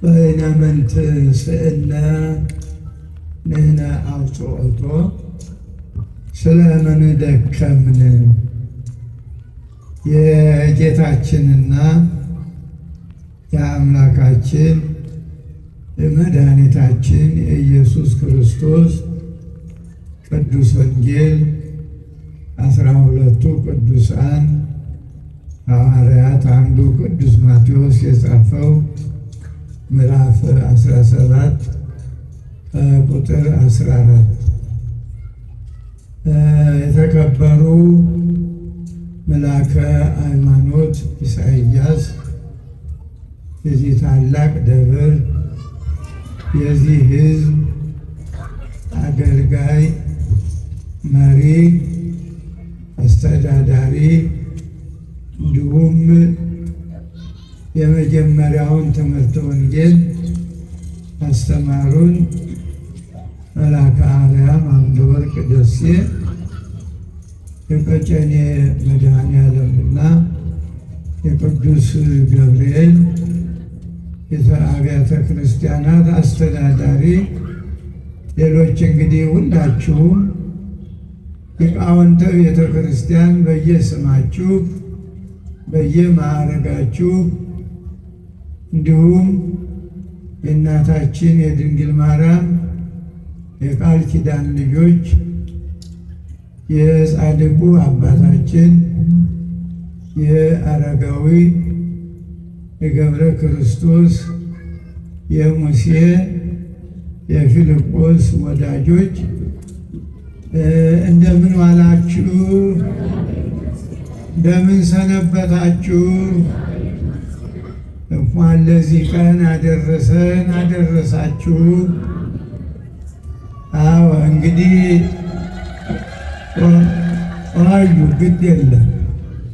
በይነመንት ስእለ ንሕነ አውጽኦቶ ስለምን ደከምን? የጌታችንና የአምላካችን የመድኃኒታችን የኢየሱስ ክርስቶስ ቅዱስ ወንጌል 12ቱ ቅዱሳን ሐዋርያት አንዱ ቅዱስ ማቴዎስ የጻፈው ምዕራፍ 17 ቁጥር 14 የተከበሩ መልአከ ሃይማኖት ኢሳይያስ የዚህ ታላቅ ደብር የዚህ ሕዝብ አገልጋይ፣ መሪ፣ አስተዳዳሪ እንዲሁም የመጀመሪያውን ትምህርተ ወንጌል አስተማሩን መልአከ አርያም አምደወርቅ ደሴ የቀጨኔ መድኃኔዓለምና የቅዱስ ገብርኤል አብያተ ክርስቲያናት አስተዳዳሪ፣ ሌሎች እንግዲህ ሁላችሁም ሊቃውንተ ቤተ ክርስቲያን በየስማችሁ በየማዕረጋችሁ እንዲሁም የእናታችን የድንግል ማርያም የቃል ኪዳን ልጆች የጻድቁ አባታችን የአረጋዊ የገብረ ክርስቶስ የሙሴ የፊልጶስ ወዳጆች እንደምን ዋላችሁ? እንደምን ሰነበታችሁ? እንኳን ለዚህ ቀን አደረሰን አደረሳችሁ። አዎ እንግዲህ ቆዩ፣ ግድ የለም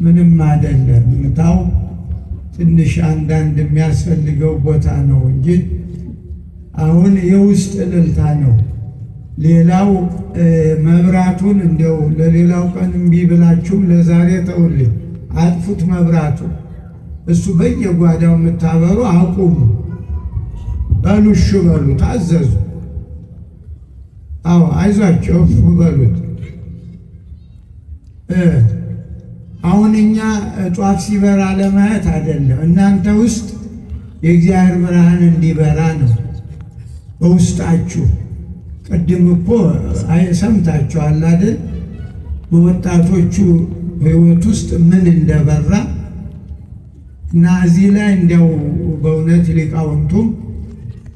ምንም አይደለም። ታው ትንሽ አንዳንድ የሚያስፈልገው ቦታ ነው እንጂ አሁን የውስጥ እልልታ ነው። ሌላው መብራቱን እንደው ለሌላው ቀን እምቢ ብላችሁም ለዛሬ ተውልኝ፣ አጥፉት መብራቱ። እሱ በየጓዳው የምታበሩ አቁሙ፣ በሉ እሺ በሉ፣ ታዘዙ። አዎ አይዟቸው በሉት። አሁን እኛ ጧፍ ሲበራ ለማየት አይደለም፣ እናንተ ውስጥ የእግዚአብሔር ብርሃን እንዲበራ ነው በውስጣችሁ። ቅድም እኮ ሰምታችኋል አይደል? በወጣቶቹ ሕይወት ውስጥ ምን እንደበራ እና እዚህ ላይ እንዲያው በእውነት ሊቃውንቱም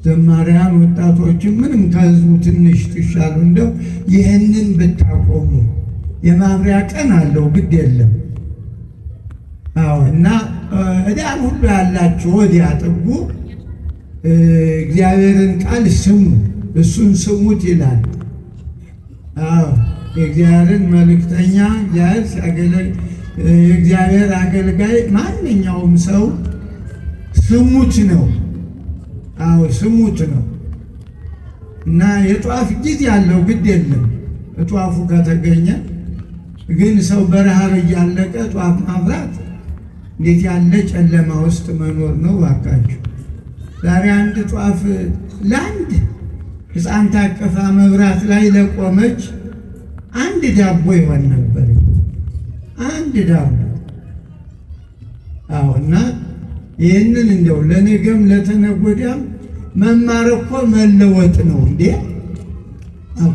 ዘማሪያን ወጣቶችም ምንም ከህዝቡ ትንሽ ትሻሉ፣ እንደው ይህንን ብታቆሙ የማብሪያ ቀን አለው፣ ግድ የለም። አዎ እና እዳር ሁሉ ያላችሁ ወዲያ ጥጉ፣ እግዚአብሔርን ቃል ስሙ፣ እሱን ስሙት ይላል። አዎ የእግዚአብሔርን መልእክተኛ የእግዚአብሔር አገልጋይ ማንኛውም ሰው ስሙት ነው። አዎ ስሙት ነው። እና የጧፍ ጊዜ ያለው ግድ የለም እጧፉ ከተገኘ። ግን ሰው በረሃብ እያለቀ ጧፍ ማብራት እንዴት ያለ ጨለማ ውስጥ መኖር ነው ባካችሁ። ዛሬ አንድ ጧፍ ለአንድ ሕፃን ታቀፋ መብራት ላይ ለቆመች አንድ ዳቦ ይሆን ነበር፣ አንድ ዳቦ። አዎ እና ይህንን እንደው ለነገም ለተነጎዳም መማር እኮ መለወጥ ነው እንዴ!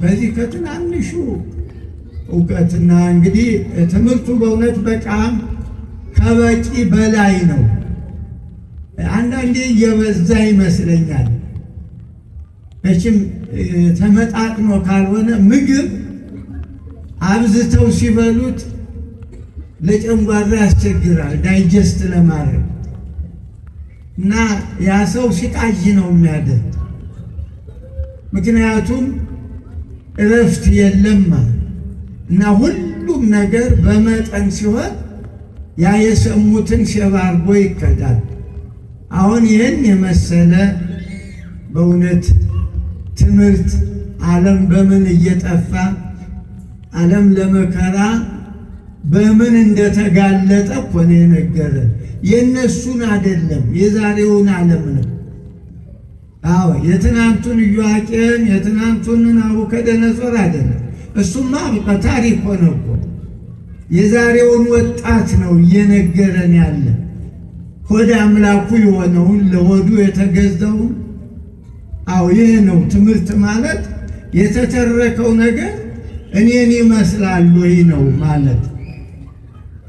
ከዚህ ከትናንሹ እውቀትና እንግዲህ ትምህርቱ በእውነት በጣም ከበቂ በላይ ነው። አንዳንዴ እየበዛ ይመስለኛል። መቼም ተመጣጥኖ ካልሆነ ምግብ አብዝተው ሲበሉት ለጨንጓራ ያስቸግራል ዳይጀስት ለማድረግ እና ያ ሰው ሲቃዥ ነው የሚያደር። ምክንያቱም እረፍት የለማ እና ሁሉም ነገር በመጠን ሲሆን ያ የሰሙትን ሸባርጎ ይከዳል። አሁን ይህን የመሰለ በእውነት ትምህርት ዓለም በምን እየጠፋ ዓለም ለመከራ በምን እንደተጋለጠ እኮ ነው የነገረን። የነሱን አይደለም የዛሬውን ዓለም ነው። አዎ የትናንቱን ኢዮአቄም የትናንቱን ናቡከደነፆር አይደለም። እሱማ በታሪክ ሆነ እኮ። የዛሬውን ወጣት ነው እየነገረን ያለ። ሆድ አምላኩ የሆነውን ለሆዱ የተገዛውን። አዎ ይህ ነው ትምህርት ማለት። የተተረከው ነገር እኔን ይመስላል ወይ ነው ማለት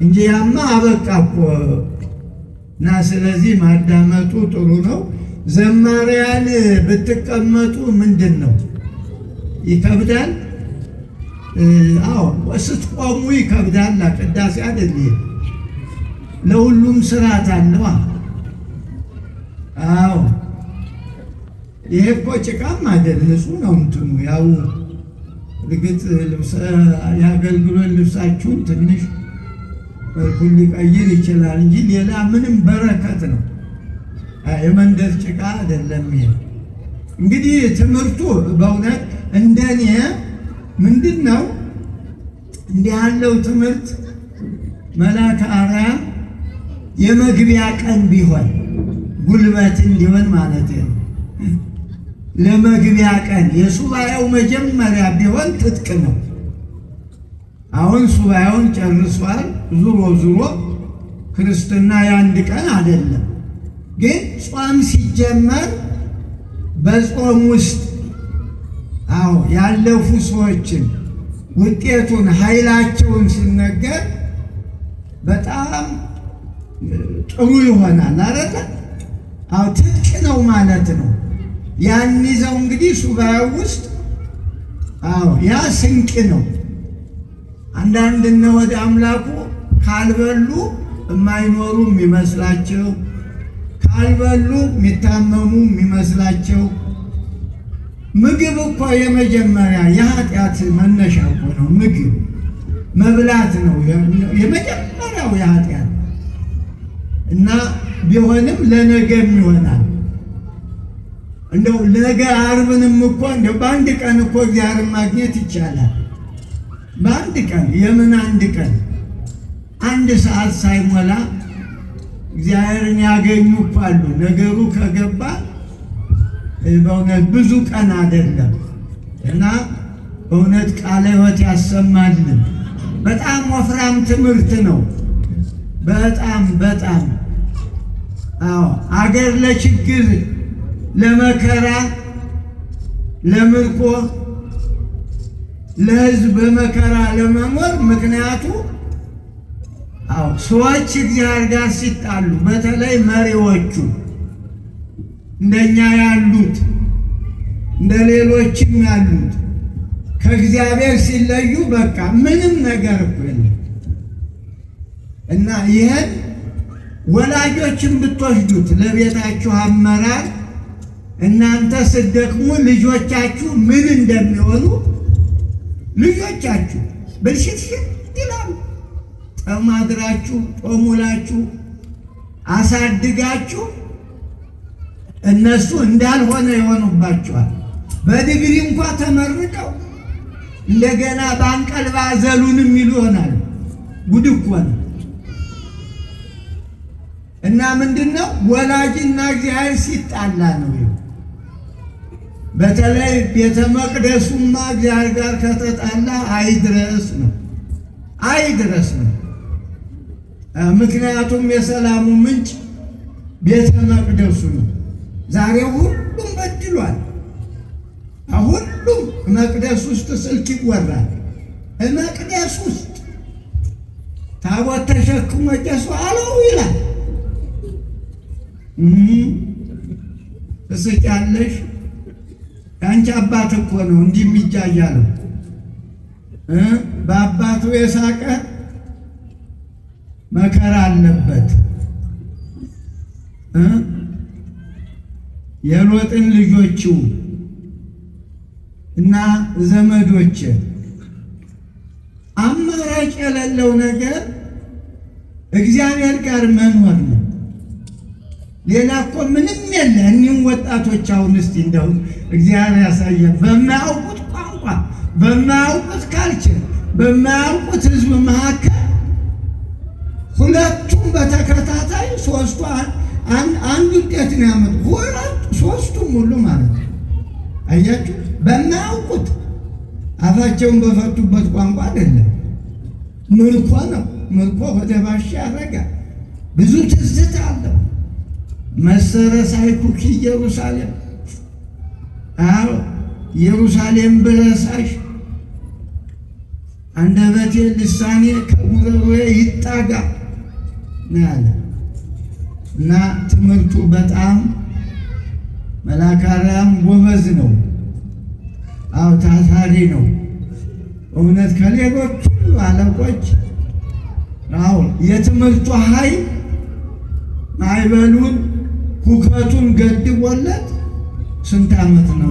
እንጂ ያማ አበቃ እኮ። እና ስለዚህ ማዳመጡ ጥሩ ነው። ዘማሪያን ብትቀመጡ ምንድን ነው ይከብዳል? አዎ ስትቆሙ ይከብዳል። ቅዳሴ አይደል? ለሁሉም ስርዓት አለው። አዎ ይሄ እኮ ጭቃም አይደል፣ ንጹህ ነው እንትኑ። ያው እርግጥ የአገልግሎት ልብሳችሁን ትንሽ መልኩን ሊቀይር ይችላል እንጂ ሌላ ምንም በረከት ነው። የመንደር ጭቃ አይደለም። ይሄ እንግዲህ ትምህርቱ በእውነት እንደኔ ምንድን ነው እንዲህ ያለው ትምህርት መልአከ አርያም የመግቢያ ቀን ቢሆን ጉልበት እንዲሆን ማለት ነው። ለመግቢያ ቀን የሱባኤው መጀመሪያ ቢሆን ትጥቅ ነው። አሁን ሱባኤውን ጨርሷል። ዙሮ ዙሮ ክርስትና የአንድ ቀን አይደለም። ግን ጾም ሲጀመር በጾም ውስጥ አዎ ያለፉ ሰዎችን ውጤቱን ኃይላቸውን ሲነገር በጣም ጥሩ ይሆናል አይደል? አዎ ትጥቅ ነው ማለት ነው። ያን ይዘው እንግዲህ ሱባኤው ውስጥ አዎ ያ ስንቅ ነው። አንዳንድ እነ ወደ አምላኩ ካልበሉ የማይኖሩ የሚመስላቸው፣ ካልበሉ የሚታመሙ የሚመስላቸው። ምግብ እኮ የመጀመሪያ የኃጢአት መነሻ እኮ ነው። ምግብ መብላት ነው የመጀመሪያው የኃጢአት እና ቢሆንም ለነገም ይሆናል። እንደው ነገ ዓርብንም እኮ እንደው በአንድ ቀን እኮ እግዚአብሔርን ማግኘት ይቻላል። በአንድ ቀን የምን አንድ ቀን አንድ ሰዓት ሳይሞላ እግዚአብሔርን ያገኙ እኮ አሉ። ነገሩ ከገባ በእውነት ብዙ ቀን አይደለም እና በእውነት ቃለ ሕይወት ያሰማልን። በጣም ወፍራም ትምህርት ነው። በጣም በጣም አዎ አገር ለችግር ለመከራ ለምርኮ ለሕዝብ በመከራ ለመኖር ምክንያቱ አዎ ሰዎች እግዚአብሔር ጋር ሲጣሉ፣ በተለይ መሪዎቹ እንደኛ ያሉት እንደ ሌሎችም ያሉት ከእግዚአብሔር ሲለዩ በቃ ምንም ነገር እኮ የለም እና ይህን ወላጆችን ብትወስዱት ለቤታችሁ አመራር እናንተ ስትደክሙ ልጆቻችሁ ምን እንደሚሆኑ ልጆቻችሁ ብልሽትሽት ይላሉ። ጾም አድራችሁ ጾም ውላችሁ አሳድጋችሁ እነሱ እንዳልሆነ ይሆኑባችኋል። በዲግሪ እንኳ ተመርቀው እንደገና በአንቀልባ ዘሉንም ይሉ ይሆናል። ጉድ እኮ ነው። እና ምንድነው ወላጅና እግዚአብሔር ሲጣላ ነው። በተለይ ቤተ መቅደሱማ እግዚአብሔር ጋር ከተጣላ አይድረስ ነው፣ አይድረስ ነው። ምክንያቱም የሰላሙ ምንጭ ቤተ መቅደሱ ነው። ዛሬ ሁሉም በድሏል። ሁሉም መቅደስ ውስጥ ስልክ ይወራል። መቅደስ ውስጥ ታቦት ተሸክሞ ቄሱ አለው ይላል። እስቂያለሽ? የአንቺ አባት እኮ ነው እንዲህ የሚጃጃለው። በአባቱ የሳቀ መከራ አለበት። የሎጥን ልጆቹ እና ዘመዶች አማራጭ የሌለው ነገር እግዚአብሔር ጋር መኖር ነው። ሌላ እኮ ምንም የለ። እኒህም ወጣቶች አሁን እስቲ እንደው እግዚአብሔር ያሳየን። በማያውቁት ቋንቋ፣ በማያውቁት ካልቸር፣ በማያውቁት ሕዝብ መካከል ሁለቱም በተከታታይ ሶስቱ አንድ ውጤት ነው ያመጡ። ሶስቱም ሁሉ ማለት ነው። አያችሁ፣ በማያውቁት አፋቸውን በፈቱበት ቋንቋ አይደለም፣ ምርኮ ነው። ምርኮ ወደ ባሻ ያደርጋል። ብዙ ትዝታ አለው። መሰረ ሳይኩኪ ኢየሩሳሌም፣ አዎ ኢየሩሳሌም ብረሳሽ አንደበቴ ልሳኔ ከጉሮሮዬ ይጣጋ ነው ያለ እና ትምህርቱ በጣም መልአከ አርያም ጎበዝ ነው። አዎ ታታሪ ነው። እውነት ከሌሎች ሁሉ አለቆች አዎ የትምህርቱ ኃይል ማዕበሉን ሁከቱን ገድቦለት ስንት ዓመት ነው?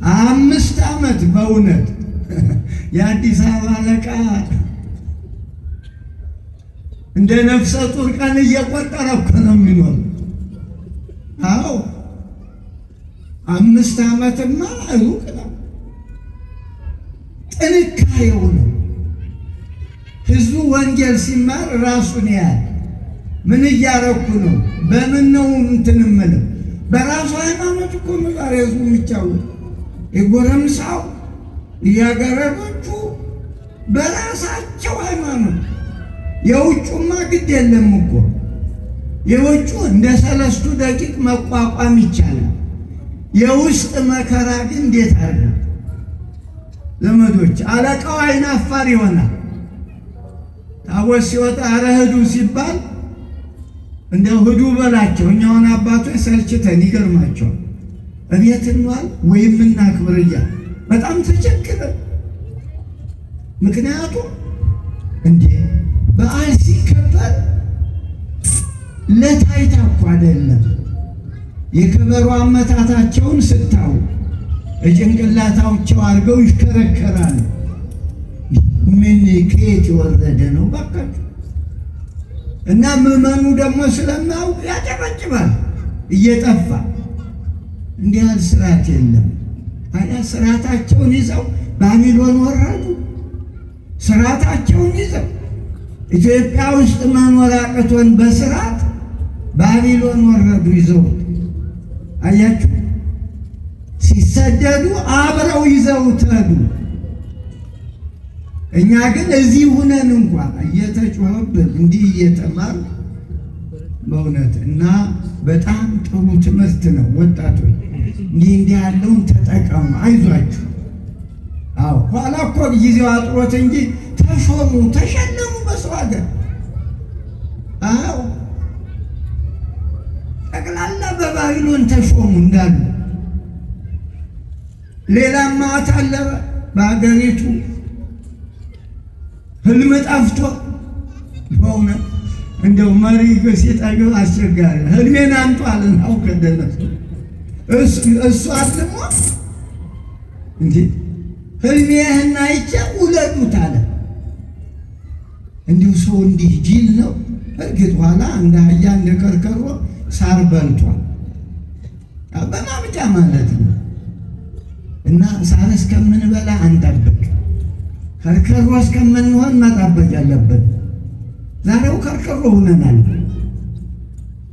5 ዓመት በእውነት የአዲስ አበባ አለቃ እንደ ነፍሰ ጡር ቀን እየቆጠረ እኮ ነው የሚኖር። አዎ 5 ዓመትማ ሩቅ ነው። ጥንካሬው ነው። ህዝቡ ወንጌል ሲማር ራሱን ያህል ምን እያረኩ ነው? በምን ነው እንትን እምለው? በራሱ ሃይማኖት እኮ ነው ዛሬ ህዝቡ የሚጫወት። የጎረምሳው ልጃገረዶቹ በራሳቸው ሃይማኖት። የውጩማ ግድ የለም እኮ የውጩ እንደ 3 ደቂቅ መቋቋም ይቻላል። የውስጥ መከራ ግን እንዴት አድርገው ዘመዶች፣ አለቃው አይናፋር ይሆናል። ታቦት ሲወጣ ኧረ ሂዱ ሲባል እንደው ሂዱ በላቸው። እኛውን አባቶች ሰልችተን ይገርማቸዋል። እቤት እንዋል ወይም እናክብር እያልን በጣም ተቸግረን። ምክንያቱም እንዴ በዓል ሲከበር ለታይታ እኮ አይደለም። የከበሮ አመታታቸውን ስታው ጭንቅላታቸው አድርገው ይሽከረከራሉ። ምን ከየት የወረደ ነው ባካችሁ? እና ምዕመኑ ደግሞ ስለማያውቅ ያጨበጭባል እየጠፋ። እንዲህ ያህል ስርዓት የለም። ታዲያ ስርዓታቸውን ይዘው ባቢሎን ወረዱ። ስርዓታቸውን ይዘው ኢትዮጵያ ውስጥ መኖር አቅቶን በስርዓት ባቢሎን ወረዱ ይዘውት። አያችሁ፣ ሲሰደዱ አብረው ይዘውት ሄዱ። እኛ ግን እዚህ ሁነን እንኳን እየተጮኸብን እንዲህ እየተማር በእውነት እና በጣም ጥሩ ትምህርት ነው። ወጣቶች እንዲህ ያለውን ተጠቀሙ፣ አይዟችሁ። አዎ ኋላ እኮ ጊዜው አጥሮት እንጂ ተሾሙ፣ ተሸለሙ በሰው ሀገር። አዎ ጠቅላላ በባቢሎን ተሾሙ እንዳሉ። ሌላም ማዕት አለ በሀገሪቱ። ህልም ጠፍቶ በእውነት እንደው መሪ ሲጠግብ አስቸጋሪ። ህልሜን አንጡ አለን አውቀደነሱ እሱ አልሞ እንዴ ህልሜህን አይቼ ውለዱት አለ። እንዲሁ ሰው እንዲህ ጅል ነው። እርግጥ ኋላ እንደ አህያ እንደ ከርከሮ ሳር በልቷል። በማብጫ ማለት ነው። እና ሳር እስከምንበላ አንጠብቅ፣ ከርከሮ እስከምንሆን መጠበቅ ያለብን። ዛሬው ከርከሮ ሆነናል።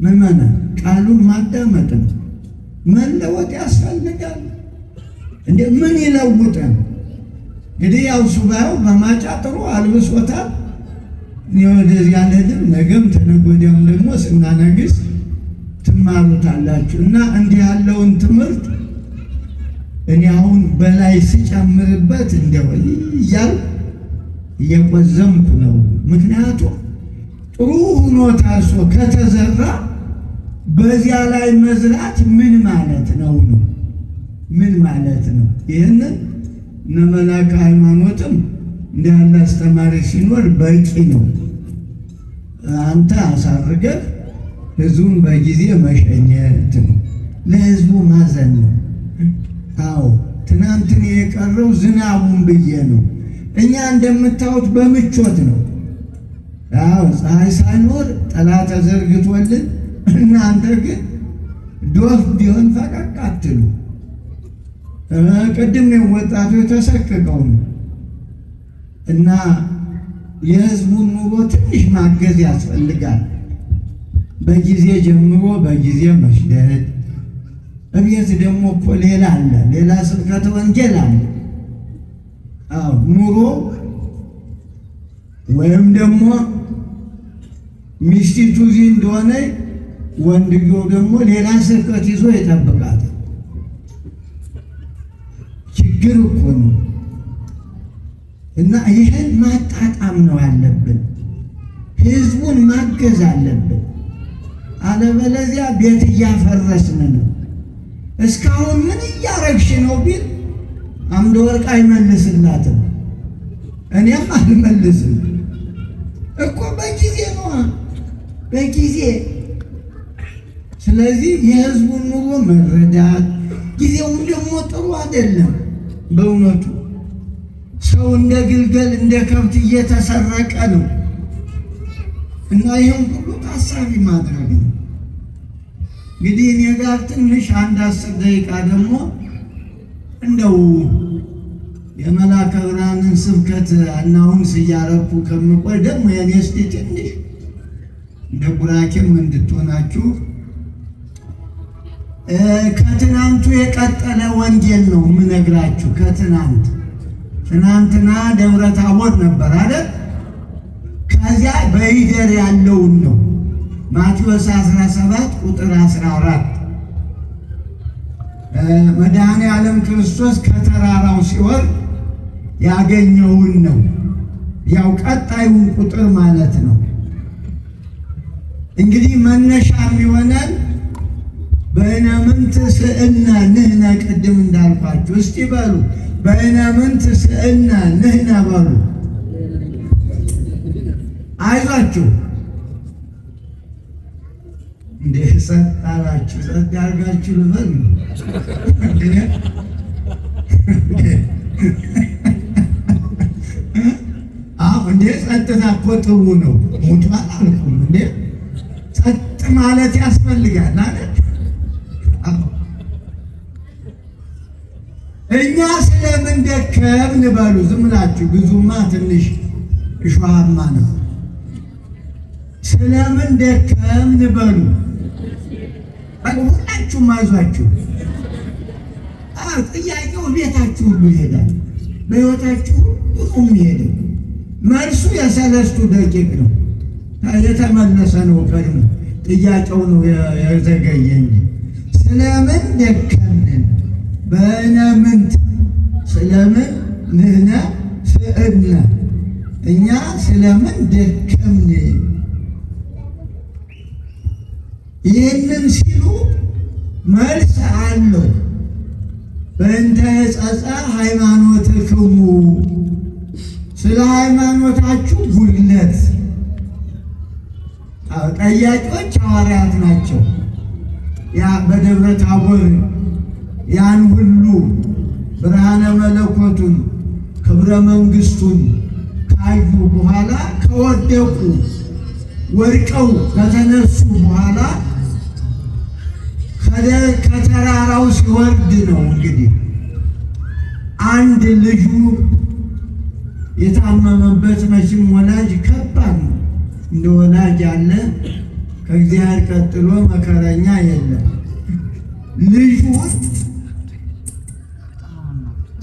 ምዕመናን ቃሉን ማዳመጥ ነው። መለወጥ ያስፈልጋል። እንዴ ምን ይለውጠን? እንግዲህ ያው ሱባኤው በማጫ ጥሩ አልብሶታል። እኔ ወደዚህ አልሄድም። ነገም ተነገ ወዲያም ደግሞ ስናነግስ ትማሩታላችሁ። እና እንዲህ ያለውን ትምህርት እኔ አሁን በላይ ስጨምርበት እንደው እያል እየቆዘምኩ ነው። ምክንያቱም ጥሩ ሆኖ ታርሶ ከተዘራ በዚያ ላይ መዝራት ምን ማለት ነው? ምን ማለት ነው? ይህንን እነ መልአከ ሃይማኖትም እንዲህ ያለ አስተማሪ ሲኖር በቂ ነው። አንተ አሳርገህ ህዝቡን በጊዜ መሸኘት ነው፣ ለህዝቡ ማዘን ነው። አዎ ትናንትን የቀረው ዝናቡን ብዬ ነው። እኛ እንደምታዩት በምቾት ነው። አዎ ፀሐይ ሳይኖር ጥላ ተዘርግቶልን፣ እናንተ ግን ዶፍ ቢሆን ፈቀቅ አትሉ። ቅድም ነው ወጣቱ የተሰቀቀው እና የሕዝቡን ኑሮ ትንሽ ማገዝ ያስፈልጋል። በጊዜ ጀምሮ በጊዜ መስደድ። እቤት ደግሞ እኮ ሌላ አለ፣ ሌላ ስብከተ ወንጌል አለ። ኑሮ ወይም ደግሞ ሚስቲቱ እዚህ እንደሆነ ወንድየው ደግሞ ሌላ ስብከት ይዞ ይጠብቃታል። ችግር እኮ ነው። እና ይህን ማጣጣም ነው ያለብን። ህዝቡን ማገዝ አለብን። አለበለዚያ ቤት እያፈረስን ነው። እስካሁን ምን እያረግሽ ነው ቢል አምደ ወርቅ አይመልስላትም። እኔም አልመልስም እኮ በጊዜ ነው፣ በጊዜ። ስለዚህ የህዝቡን ኑሮ መረዳት፣ ጊዜውም ደግሞ ጥሩ አይደለም በእውነቱ። ሰው እንደ ግልገል እንደ ከብት እየተሰረቀ ነው እና ይህም ሁሉ ታሳቢ ማድረግ ነው። እንግዲህ እኔ ጋር ትንሽ አንድ 10 ደቂቃ ደግሞ እንደው የመልአከ ብርሃንን ስብከት አናውንስ እያረኩ ከምቆይ ደግሞ የኔ እስቲ ትንሽ እንደ ቡራኬም እንድትሆናችሁ ከትናንቱ የቀጠለ ወንጌል ነው የምነግራችሁ። ትናንትና ደብረ ታቦር ነበር አይደል? ከዚያ በይደር ያለውን ነው ማቴዎስ 17 ቁጥር 14 መድኃኔ ዓለም ክርስቶስ ከተራራው ሲወርድ ያገኘውን ነው። ያው ቀጣዩን ቁጥር ማለት ነው። እንግዲህ መነሻ የሚሆነን በእነምንት ስእነ ንሕነ፣ ቅድም እንዳልኳችሁ እስቲ በሉ በእነምንት ስእነ ንሕነ በሉ። አይዟችሁ እንደ ሰጥ አላችሁ፣ ጸጥ ያርጋችሁ ልበል። እንዴ ጸጥታ እኮ ጥሩ ነው። ሙቷል አልኩም እንዴ ጸጥ ማለት ያስፈልጋል አይደል? እኛ ስለምን ደከምን በሉ። ዝም ብላችሁ ብዙማ ትንሽ እሾሃማ ነው። ስለምን ደከምን በሉ። ሁላችሁም አይዟችሁ። ጥያቄው ቤታችሁ ሁሉ ይሄዳል፣ በሕይወታችሁ ሁሉ ይሄዳል። መልሱ የሰለስቱ ደቂቅ ነው፣ የተመለሰ ነው። ቀድሞ ጥያቄው ነው የዘገየ እንጂ ስለምን ደከምን በእነምንት ስለምን ንሕነ ስእነ፣ እኛ ስለምን ደከምን። ይህንን ሲሉ መልስ አለው። በእንተ ሕጸጸ ሃይማኖትክሙ፣ ስለ ሃይማኖታችሁ ጉድለት። ጠያቂዎች ሐዋርያት ናቸው። ያ በደብረ ታቦር ያን ሁሉ ብርሃነ መለኮቱን ክብረ መንግሥቱን ካዩ በኋላ ከወደቁ ወድቀው ከተነሱ በኋላ ከተራራው ሲወርድ ነው እንግዲህ አንድ ልጁ የታመመበት። መቼም ወላጅ ከባድ ነው። እንደ ወላጅ ያለ ከእግዚአብሔር ቀጥሎ መከረኛ የለም። ልጁ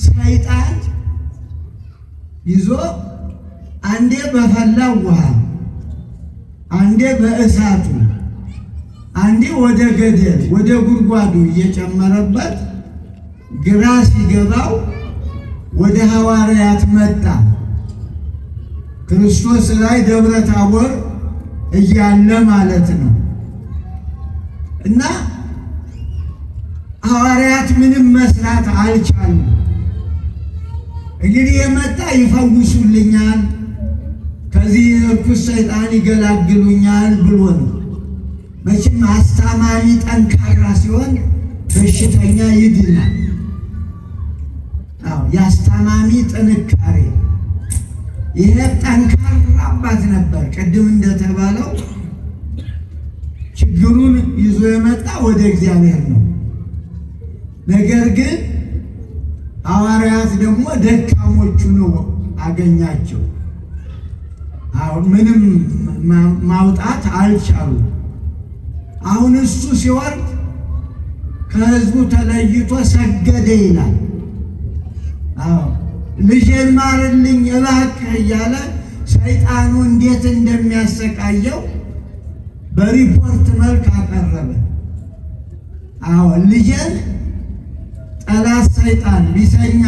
ሰይጣን ይዞ አንዴ በፈላው ውሃ፣ አንዴ በእሳቱ፣ አንዴ ወደ ገደል ወደ ጉድጓዱ እየጨመረበት ግራ ሲገባው ወደ ሐዋርያት መጣ። ክርስቶስ ላይ ደብረ ታቦር እያለ ማለት ነው። እና ሐዋርያት ምንም መስራት አልቻሉም። እንግዲህ የመጣ ይፈውሱልኛል፣ ከዚህ ርኩስ ሰይጣን ይገላግሉኛል ብሎ ነው። መቼም አስታማሚ ጠንካራ ሲሆን በሽተኛ ይድናል። የአስታማሚ ጥንካሬ። ይሄ ጠንካራ አባት ነበር። ቅድም እንደተባለው ችግሩን ይዞ የመጣ ወደ እግዚአብሔር ነው። ነገር ግን ሐዋርያት ደግሞ ደካሞቹ ነው አገኛቸው። ምንም ማውጣት አልቻሉም። አሁን እሱ ሲወርድ ከሕዝቡ ተለይቶ ሰገደ ይላል። ልጄን ማርልኝ እባክህ እያለ ሰይጣኑ እንዴት እንደሚያሰቃየው በሪፖርት መልክ አቀረበ። ልጄን ጠላት ሰይጣን ቢሰኛ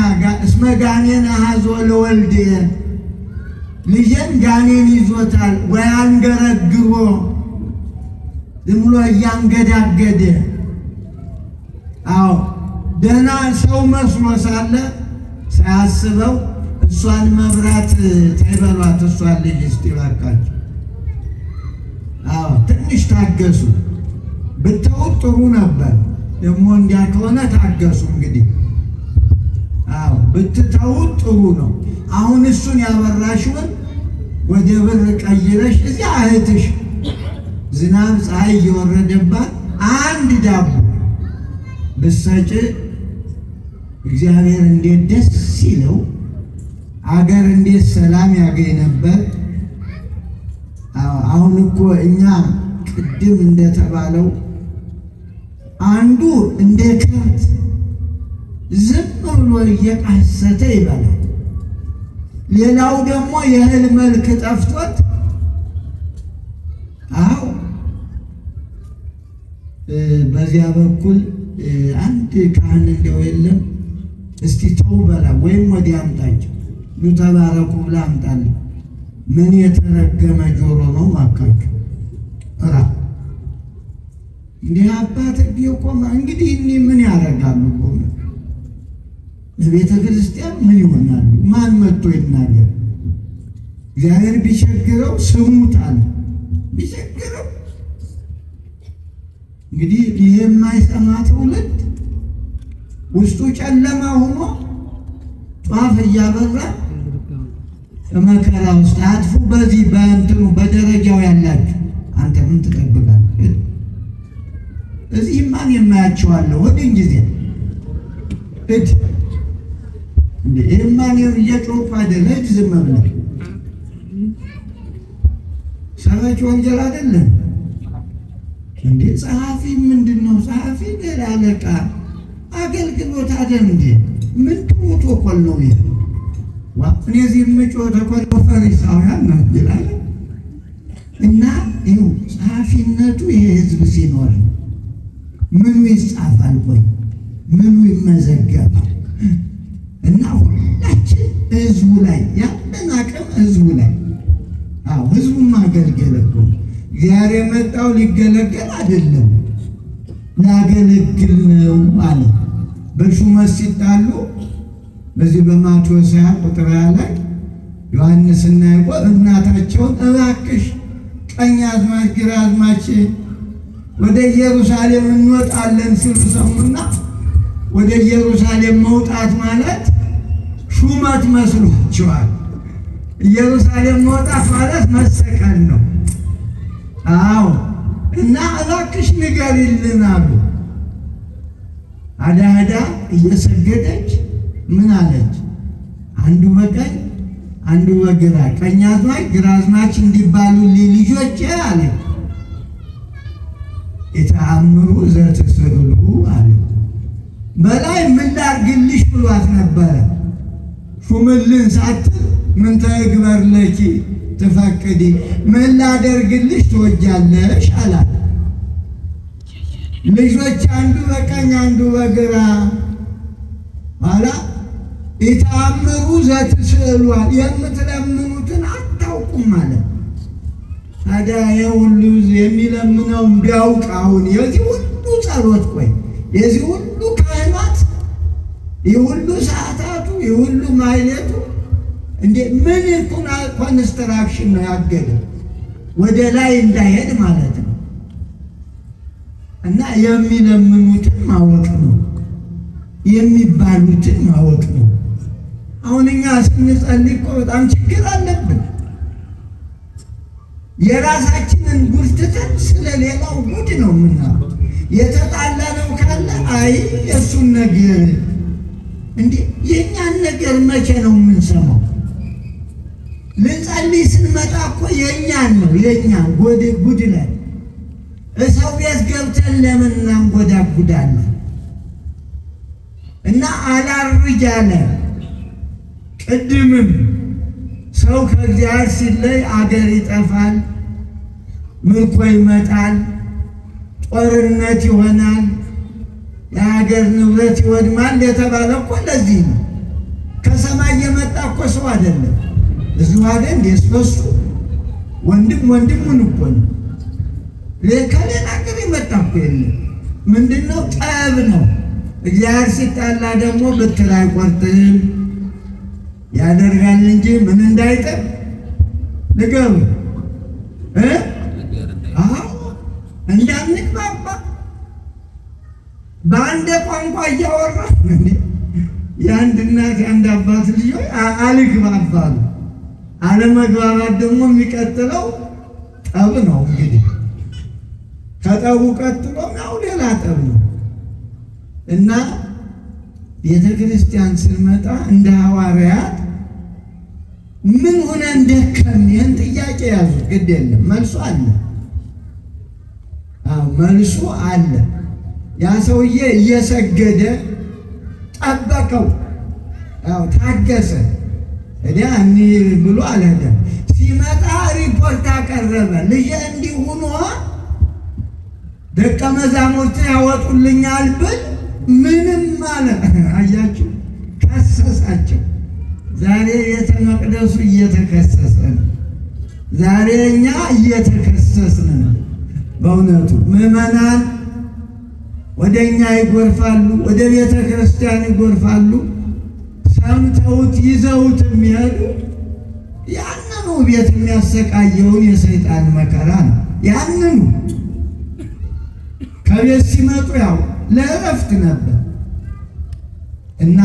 እስመ ጋኔን አሐዞ ለወልድ ልጄን ጋኔን ይዞታል ወያንገረግሮ ዝም ብሎ እያንገዳገደ ደህና ሰው መስሎ ሳለ ሳያስበው እሷን መብራት ተይበሏት እሷን ልጅ እስቲ እባካችሁ ትንሽ ታገሱ ብተውት ጥሩ ነበር። ደግሞ እንዲያ ከሆነ ታገሱ እንግዲህ ብትተውት ጥሩ ነው። አሁን እሱን ያበራሽውን ወደ ብር ቀይረሽ እዚያ እህትሽ ዝናብ ፀሐይ እየወረደባት አንድ ዳቦ ብትሰጪ እግዚአብሔር እንዴት ደስ ሲለው አገር እንዴት ሰላም ያገኝ ነበር። አሁን እኮ እኛ ቅድም እንደተባለው አንዱ እንደ ከብት ዝም ብሎ እየቃሰተ ይበላል። ሌላው ደግሞ የእህል መልክ ጠፍቶት በዚያ በኩል አንድ ካህን እንደው የለም እስቲ ተው በላ ወይም ወዲያ አምጣቸው ኑ ተባረኩ ብላ አምጣልኝ። ምን የተረገመ ጆሮ ነው ማካችሁ እንዲህ አባት ቢቆም እንግዲህ እኔ ምን ያደርጋሉ? ቆመ ለቤተ ክርስቲያን ምን ይሆናሉ? ማን መጥቶ ይናገር? እግዚአብሔር ቢቸግረው ስሙታል። ቢቸግረው እንግዲህ ይህ የማይሰማ ትውልድ ውስጡ ጨለማ ሆኖ ጧፍ እያበራ መከራ ውስጥ አጥፉ። በዚህ በእንትኑ በደረጃው ያላችሁ አንተ ምን ትጠብቃለህ? እዚህ ማን የማያቸዋለሁ ወዲን ጊዜ እድ ማን እየጮኩ አይደለ? እድ ዝም ብለህ ሰራች ወንጀል አይደለም እንዴ? ጸሐፊ ምንድን ነው? ጸሐፊ ሌላ አለቃ አገልግሎት አይደል እንዴ? ምን ፕሮቶኮል ነው ይሄ? እኔ እዚህ የምጮህ ተኮል ፈሪሳውያን ነው ይላል። እና ይኸው ጸሐፊነቱ ይሄ ህዝብ ሲኖር ምኑ ይጻፋል? ቆይ ምኑ ይመዘገባል? እና ሁላችን ህዝቡ ላይ ያለን አቅም ህዝቡ ላይ ህዝቡን ማገልገል እኮ እግዚአብሔር የመጣው ሊገለገል አይደለም ላገለግል ነው አለ። በሹመት ሲጣሉ በዚህ በማቴዎስ 20 ቁጥር 20 ላይ ዮሐንስና ያዕቆብ እናታቸውን እባክሽ ቀኛዝማች ግራዝማች ወደ ኢየሩሳሌም እንወጣለን ሲሉ ሰሙና ወደ ኢየሩሳሌም መውጣት ማለት ሹመት መስሏቸዋል። ኢየሩሳሌም መውጣት ማለት መሰቀል ነው። እና እባክሽ ንገሪልን አሉ። አዳዳ እየሰገደች ምን አለች? አንዱ በቀኝ አንዱ በግራ ቀኛዝማች ግራዝማች እንዲባሉ ልጆቼ አለች። የተአምሩ ዘትስብሉ አለ። በላይ ምን ላድርግልሽ ብሏት ነበረ። ሹምልን ሳትል ምን ተግበር ለኪ ትፈቅዲ፣ ምን ላደርግልሽ ትወጃለሽ አላት። ልጆች አንዱ በቀኝ አንዱ በግራ ኋላ የተአምሩ ዘትስእሏል፣ የምትለምኑትን አታውቁም ማለት። ታዲያ የሁሉ የሚለምነው ቢያውቅ አሁን የዚህ ሁሉ ጸሎት ቆይ የዚህ ሁሉ ካህናት የሁሉ ሰዓታቱ የሁሉ ማይሌቱ እንዴ ምን ኮንስትራክሽን ነው ያገደ ወደ ላይ እንዳይሄድ ማለት ነው። እና የሚለምኑትን ማወቅ ነው፣ የሚባሉትን ማወቅ ነው። አሁን እኛ ስንጸልይ እኮ በጣም ችግር አለብን። የራሳችንን ጉድ ትተን ስለሌላው ጉድ ነው የምናወራው። የተጣላነው ካለ አይ የእሱን ነገር እንዴ የእኛን ነገር መቼ ነው የምንሰማው? ልንጸልይ ስንመጣ እኮ የእኛን ነው ጉድለት ሰው ቤት ገብተን ለምን እናንጎዳጉዳለን? እና አላርጅ አለ። ቅድምም ሰው ከእግዚአብሔር ሲለይ አገር ይጠፋል፣ ምርኮ ይመጣል፣ ጦርነት ይሆናል፣ የሀገር ንብረት ይወድማል የተባለ እኮ ለዚህ ነው። ከሰማይ የመጣ እኮ ሰው አይደለም። እዚሁ አይደል እንደስፈሱ ወንድሙን እኮ ነው። ከሌላ ሀገር የመጣ እኮ የለም። ምንድነው? ጠብ ነው። እግዚአብሔር ሲጣላ ደግሞ ብትር አይቆርጥም ያደርጋል እንጂ ምን እንዳይጠብ ንገሩ እንዳንግባባ በአንድ ቋንቋ እያወራ የአንድ እናት የአንድ አባት ልጆች አልግባባሉ። አለመግባባት ደግሞ የሚቀጥለው ጠብ ነው። እንግዲህ ከጠቡ ቀጥሎ ያው ሌላ ጠብ ነው። እና ቤተ ክርስቲያን ስንመጣ እንደ ሐዋርያት ምን ሆነ እንደከም ይህን ጥያቄ ያዙ። ግድ የለም መልሱ አለ። መልሱ አለ። ያ ሰውዬ እየሰገደ ጠበቀው፣ ታገሰ። እዲያ እንሂድ ብሎ አልሄደም። ሲመጣ ሪፖርት አቀረበ። ልጄ እንዲህ ሆኖ ደቀ መዛሙርት ያወጡልኛል ብል ምንም ማለት አያችሁ፣ ከሰሳቸው። ዛሬ ቤተ መቅደሱ እየተከሰሰ ነው። ዛሬ እኛ እየተከሰስን ነው። በእውነቱ ምዕመናን ወደ እኛ ይጎርፋሉ፣ ወደ ቤተ ክርስቲያን ይጎርፋሉ። ሰምተውት ይዘውት የሚሄዱ ያንኑ ቤት የሚያሰቃየውን የሰይጣን መከራ ነው። ያንኑ ከቤት ሲመጡ ያው ለእረፍት ነበር እና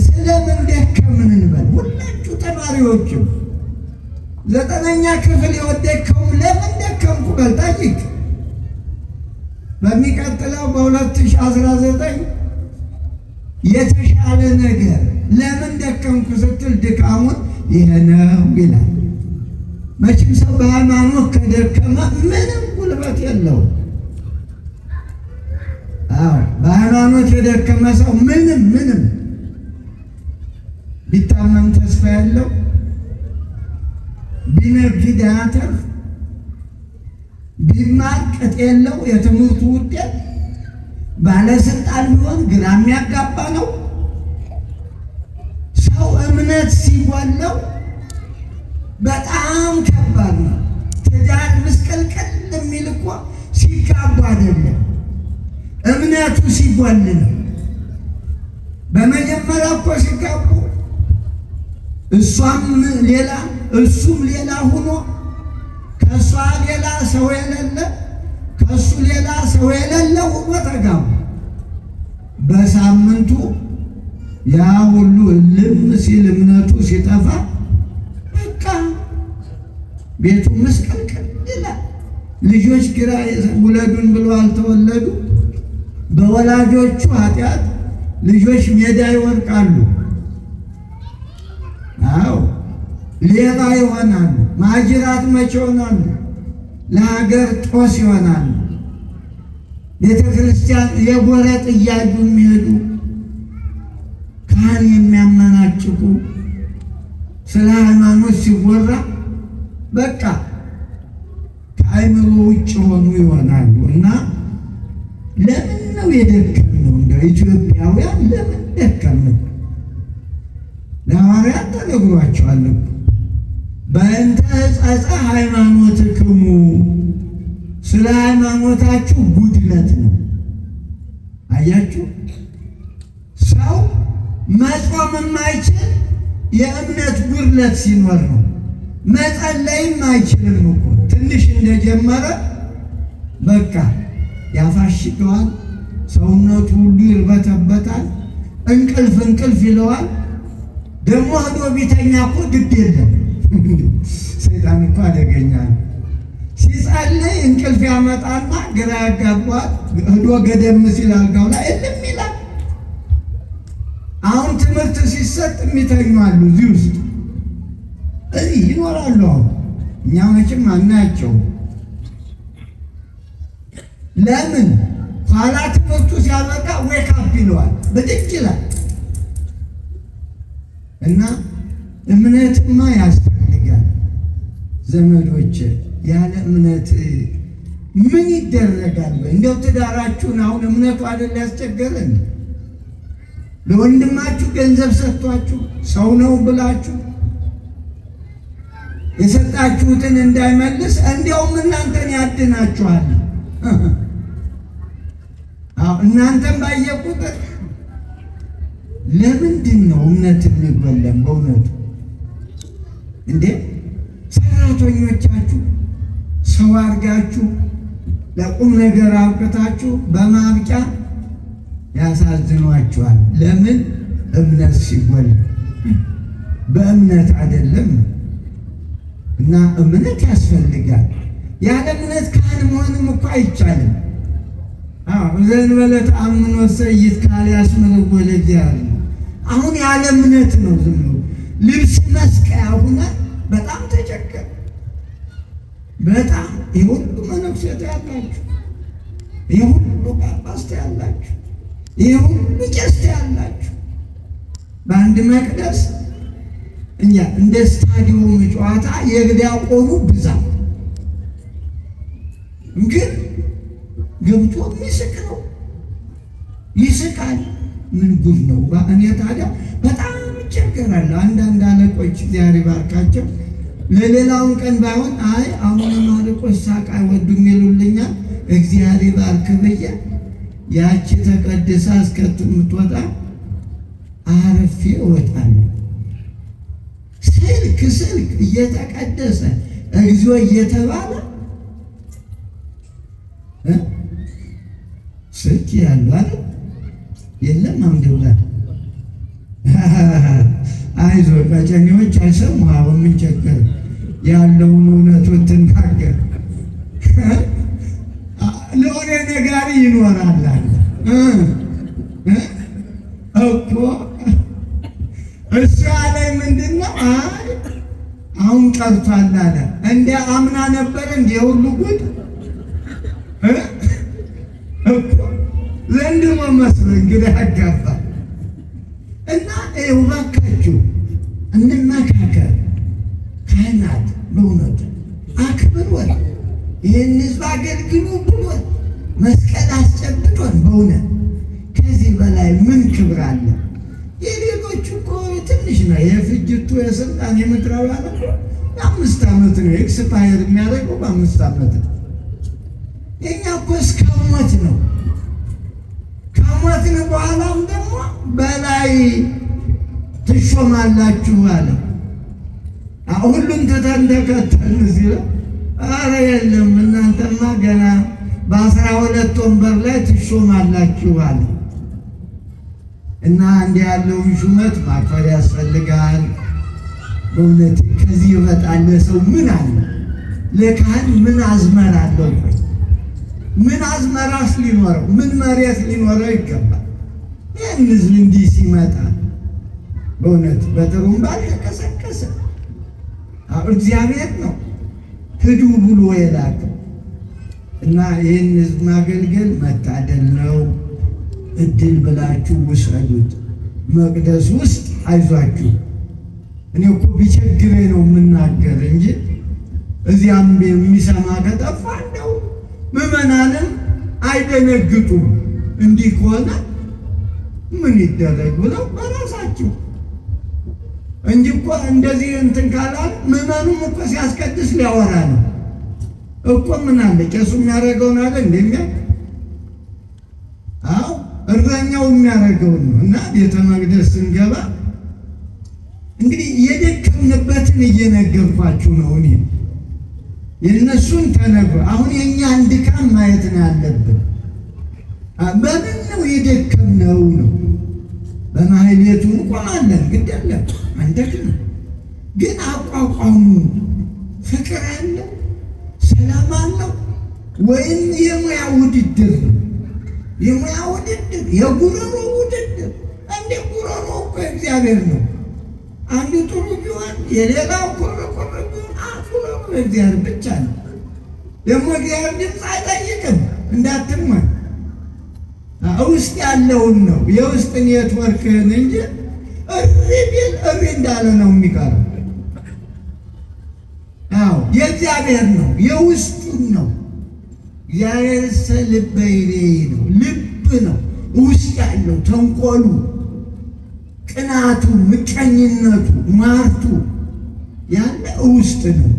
ስለምን ደከምን እንበል። ሁላችሁ ተማሪዎችም 9ኛ ክፍል የወደቅከው ለምን ደከምኩ በል ጠይቅ። በሚቀጥለው በ2019 የተሻለ ነገር ለምን ደከምኩ ስትል ድካሙን ይሄ ነው ይላል። መቼም ሰው በሃይማኖት ከደከመ ምንም ጉልበት የለውም። በሃይማኖት የደከመ ሰው ምንም ቢታመም ተስፋ ያለው፣ ቢነግድ አያተርፍ፣ ቢማር ቅጥ የለው። የትምህርቱ ውጤት ባለስልጣን ቢሆን ግራ የሚያጋባ ነው። ሰው እምነት ሲጎለው በጣም ከባድ ነው። ትዳር ምስቅልቅል የሚል እኮ ሲጋቡ አይደለም እምነቱ ሲጎል ነው። በመጀመሪያ እኮ ሲጋቡ እሷም ሌላ እሱም ሌላ ሆኖ ከእሷ ሌላ ሰው የሌለ ከእሱ ሌላ ሰው የሌለ ሆኖ ተጋቡ። በሳምንቱ ያ ሁሉ እልም ሲል እምነቱ ሲጠፋ በቃ ቤቱ ምስቅልቅል ይላል። ልጆች ግራ ውለዱን ብሎ አልተወለዱ። በወላጆቹ ኃጢአት ልጆች ሜዳ ይወድቃሉ። ሌባ ይሆናሉ። ማጅራት መቼ ይሆናሉ። ለሀገር ጦስ ይሆናሉ። ቤተ ክርስቲያን የጎረጥ እያዩ የሚሄዱ ካህን የሚያመናጭቁ ስለ ሃይማኖት ሲወራ በቃ ከአይምሮ ውጭ ሆኑ ይሆናሉ። እና ለምን ነው የደከምነው? እንደ ኢትዮጵያውያን ለምን ደከምን? ለሐዋርያት ተነግሯቸዋል። በእንተ ሕጸጸ ሃይማኖትክሙ፣ ስለ ሃይማኖታችሁ ጉድለት ነው። አያችሁ፣ ሰው መጾም የማይችል የእምነት ጉድለት ሲኖር ነው። መጸለይም አይችልም እኮ ትንሽ እንደጀመረ በቃ ያፋሽገዋል። ሰውነቱ ሁሉ ይርበተበታል። እንቅልፍ ይለዋል። ደግሞ ሄዶ ቢተኛ እኮ ግድ የለም። ሰይጣን እኮ አደገኛ ነው። ሲጸልይ እንቅልፍ ያመጣና ግራ ያጋባዋል። ሄዶ ገደም ሲል አልጋው ላይ እልም ይላል። አሁን ትምህርት ሲሰጥ የሚተኙ አሉ እዚህ ውስጥ ይኖራሉ። እኛ መቼም አናያቸው። ለምን ኋላ ትምህርቱ ሲያበቃ ዌክአፕ ይለዋል፣ ብድግ ይላል። እና እምነትማ ያስፈልጋል ዘመዶች። ያለ እምነት ምን ይደረጋል? እንደው ትዳራችሁን አሁን እምነቱ አይደል ያስቸገረን? ለወንድማችሁ ገንዘብ ሰጥቷችሁ ሰው ነው ብላችሁ የሰጣችሁትን እንዳይመልስ እንዲያውም እናንተን ያድናችኋል። እናንተም ባየ ቁጥር ለምንድን ነው እምነት የሚጎለን? በእውነቱ እንዴ ሰራተኞቻችሁ ሰው አድርጋችሁ ለቁም ነገር አብቅታችሁ በማብቂያ ያሳዝኗችኋል። ለምን? እምነት ሲጎል በእምነት አይደለም። እና እምነት ያስፈልጋል። ያለ እምነት ካህን መሆንም እኮ አይቻልም። ዘእንበለ ተአምኖ ሰይት ካልያስመረጎ ለእግዚአብሔር። አሁን ያለ እምነት ነው ዝም ብሎ ልብስ መስቀያ ሆነ። በጣም ተቸገረ። በጣም የሁሉ መነኩሴት ያላችሁ፣ የሁሉ ጳጳስ ያላችሁ፣ የሁሉ ቄስ ያላችሁ በአንድ መቅደስ እኛ እንደ ስታዲየም ጨዋታ የዲያቆኑ ብዛት ግን ገብቶ የሚስቅ ነው። ይስቃል። ምን ጉድ ነው! እኔ ታዲያ በጣም ይቸገራለሁ። አንዳንድ አለቆች እግዚአብሔር ይባርካቸው ለሌላውን ቀን ባይሆን አይ አሁንም አለቆች ሳቅ አይወዱም ይሉልኛል። እግዚአብሔር ይባርክ ብዬ ያቺ ተቀድሳ እስከምትወጣ አረፌ እወጣለሁ። ስልክ እየተቀደሰ እግዚኦ እየተባለ ስልክ ያለው አይደል? የለም አምደውላ አይዞ ቀጨኔዎች አይሰሙ። አሁን ምን ቸገር? ያለውን እውነቱን ትናገር። ለወሬ ነጋሪ ይኖራል አለ እኮ እሱ ያለኝ ምንድን ነው? አሁን ቀርቷል አለ። እንደ አምና ነበር እንደ ሁሉ ጉድ እኮ ዘንድሮ መስሎ እንግዲህ ያጋባል። እና እባካችሁ እንመካከር። ካህናት በእውነቱ አክብሮን ይህን ሕዝብ አገልግሉ ብሎን መስቀል አስጨብጦን በእውነት ከዚህ በላይ ምን ክብር አለ? የሌሎች እኮ ትንሽ ነው። የፍጅቱ የስልጣን የምድራዊ አለ 5 ዓመት ነው ኤክስፓየር የሚያደርገው፣ በ5 ዓመት ነው። የኛ እኮ እስከ ሞት ነው። ከሞትን በኋላም ደግሞ በላይ ትሾማላችሁ አለ። ሁሉም ትተን ተከተልን ሲል ኧረ የለም እናንተማ ገና በ12 ወንበር ላይ ትሾማላችሁ አለ። እና እንዲህ ያለውን ሹመት ማክበር ያስፈልጋል። በእውነት ከዚህ ይበጣል። ለሰው ምን አለ? ለካህን ምን አዝመራ አለው? ምን አዝመራስ ሊኖረው? ምን መሬት ሊኖረው ይገባል? ይህን ሕዝብ እንዲህ ሲመጣ በእውነት በጥሩምባ አልተቀሰቀሰ። እግዚአብሔር ነው ሂዱ ብሎ የላከው። እና ይህን ሕዝብ ማገልገል መታደል ነው። እድል ብላችሁ ውሰዱት። መቅደስ ውስጥ አይዟችሁ። እኔ እኮ ቢቸግረኝ ነው የምናገር እንጂ እዚያም የሚሰማ ከጠፋ እንደው ምዕመናንም አይደነግጡም። እንዲህ ከሆነ ምን ይደረግ ብለው በራሳቸው እንጂ እኮ እንደዚህ እንትን ካላል ምዕመኑም እኮ ሲያስቀድስ ሊያወራ ነው እኮ። ምን አለ ቄሱ የሚያደርገውን አለ እንደሚያ እረኛው የሚያደርገውን ነው። እና ቤተ መቅደስ ስንገባ እንግዲህ የደከምንበትን እየነገርኳችሁ ነው። እኔ የእነሱን ተነግሮ አሁን የእኛን ድካም ማየት ነው ያለብን። በምን ነው የደከምነው ነው? በማህሌቱ እንቆማለን፣ ግድ የለም አንደክም። ግን አቋቋሙ ፍቅር አለ፣ ሰላም አለው ወይም የሙያ ውድድር ነው? የሙያ ውድድር፣ የጉሮሮ ውድድር። እንደ ጉሮሮ እኮ እግዚአብሔር ነው። አንዱ ጥሩ ቢሆን የሌላው ኮረኮረ ቢሆን አኩሎ እግዚአብሔር ብቻ ነው። ደግሞ እግዚአብሔር ድምፅ አይጠይቅም እንዳትመን። ውስጥ ያለውን ነው የውስጥ ኔትወርክህን እንጂ እሪ ቢል እሪ እንዳለ ነው የሚቀረው። አዎ የእግዚአብሔር ነው የውስጡን ነው። እግዚአብሔር ልበ ይሬይ ነው፣ ልብ ነው ውስጥ ያለው ተንኮሉ፣ ቅናቱ፣ ምቀኝነቱ፣ ማርቱ ያለ ውስጥ ነው።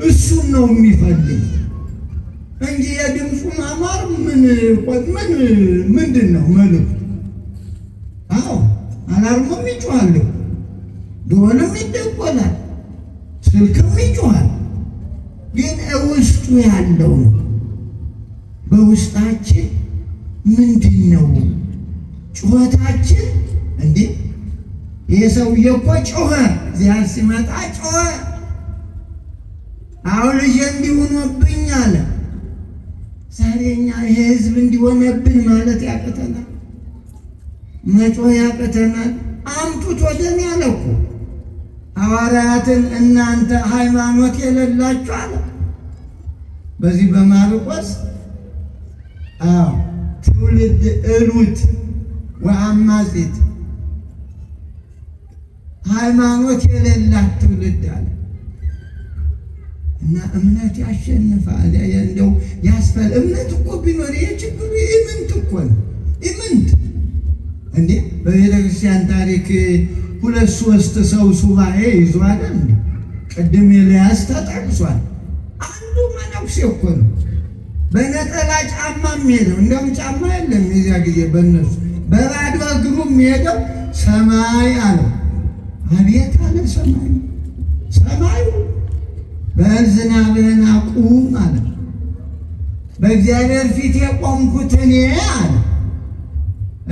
እሱን ነው የሚፈልግ እንጂ የድምፁ ማማር ምንድን ነው መልዕክቱ? አዎ አላርሞም ይጮሃል፣ ደወልም ይደወላል፣ ስልክም ይጮሃል። ግን ውስጡ ያለው ነው። በውስጣችን ምንድን ነው ጩኸታችን? እንዴ ይህ ሰውዬ እኮ ጮኸ፣ እዚያ ሲመጣ ጮኸ። አሁን ልጄ እንዲሆነብኝ አለ። ዛሬ እኛ ይሄ ህዝብ እንዲሆነብን ማለት ያቅተናል፣ መጮህ ያቅተናል። አምጡት ወደ እኔ አለ እኮ ሐዋርያትን፣ እናንተ ሃይማኖት የሌላችሁ አለ በዚህ በማርቆስ። አዎ ትውልድ እሉት ወአማጺት፣ ሃይማኖት የሌላት ትውልድ አለ እና እምነት ያሸንፋል። እንደው ያስፈል እምነት እኮ ቢኖር የችግሩ ኢምንት እኮ ነው። ኢምንት እንዴ በቤተ ክርስቲያን ታሪክ 2-3 ሰው ሱባኤ ይዟል። ቅድም ኤልያስ ተጠቅሷል። አንዱ መነኩሴ እኮ ነው በነጠላ ጫማ የሚሄደው። እንደውም ጫማ የለም የዚያ ጊዜ በእነሱ በባዶ እግሩ የሚሄደው ሰማይ አለው። አቤት አለ ሰማዩ። ሰማዩ በዝናብህን አቁም አለ። በእግዚአብሔር ፊት የቆምኩት እኔ አለ።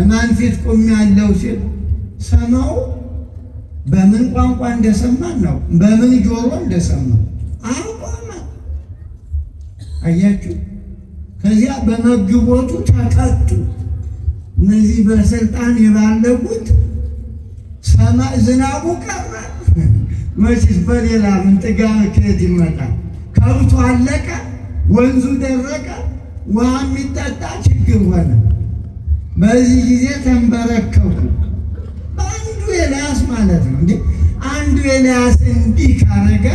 እማን ፊት ቆሜያለሁ ሲል ሰማው በምን ቋንቋ እንደሰማን ነው፣ በምን ጆሮ እንደሰማን አቆመ። አያችሁ። ከዚያ በመግቦቱ ተቀጡ። እነዚህ በስልጣን የባለጉት ሰማይ ዝናቡ ቀረ። መቼስ በሌላ ምን ጥጋብ ከየት ይመጣል? ከብቱ አለቀ፣ ወንዙ ደረቀ፣ ውሃ የሚጠጣ ችግር ሆነ። በዚህ ጊዜ ተንበረከኩ። በአንዱ ኤልያስ ማለት ነው። እንዴ አንዱ ኤልያስ እንዲህ ካረገ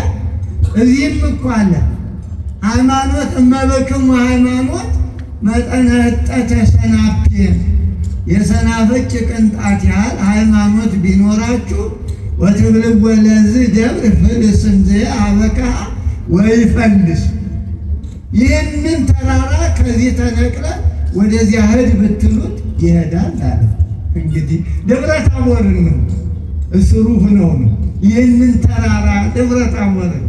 እዚህም እኮ አለ ሃይማኖት እመበክሙ ሃይማኖት መጠነ እጠተ ሰናፔ፣ የሰናፍጭ ቅንጣት ያህል ሃይማኖት ቢኖራችሁ ወትብልዎ ለዚህ ደብር ፍልስ እንዘ አበቃ ወይፈልስ፣ ይህንን ተራራ ከዚህ ተነቅለ ወደዚያ ሂድ ብትሉት ይሄዳል አለ። እንግዲህ ደብረ ታቦርን ነው እስሩ ሆነው ነው ይህንን ተራራ ደብረ ታቦርን።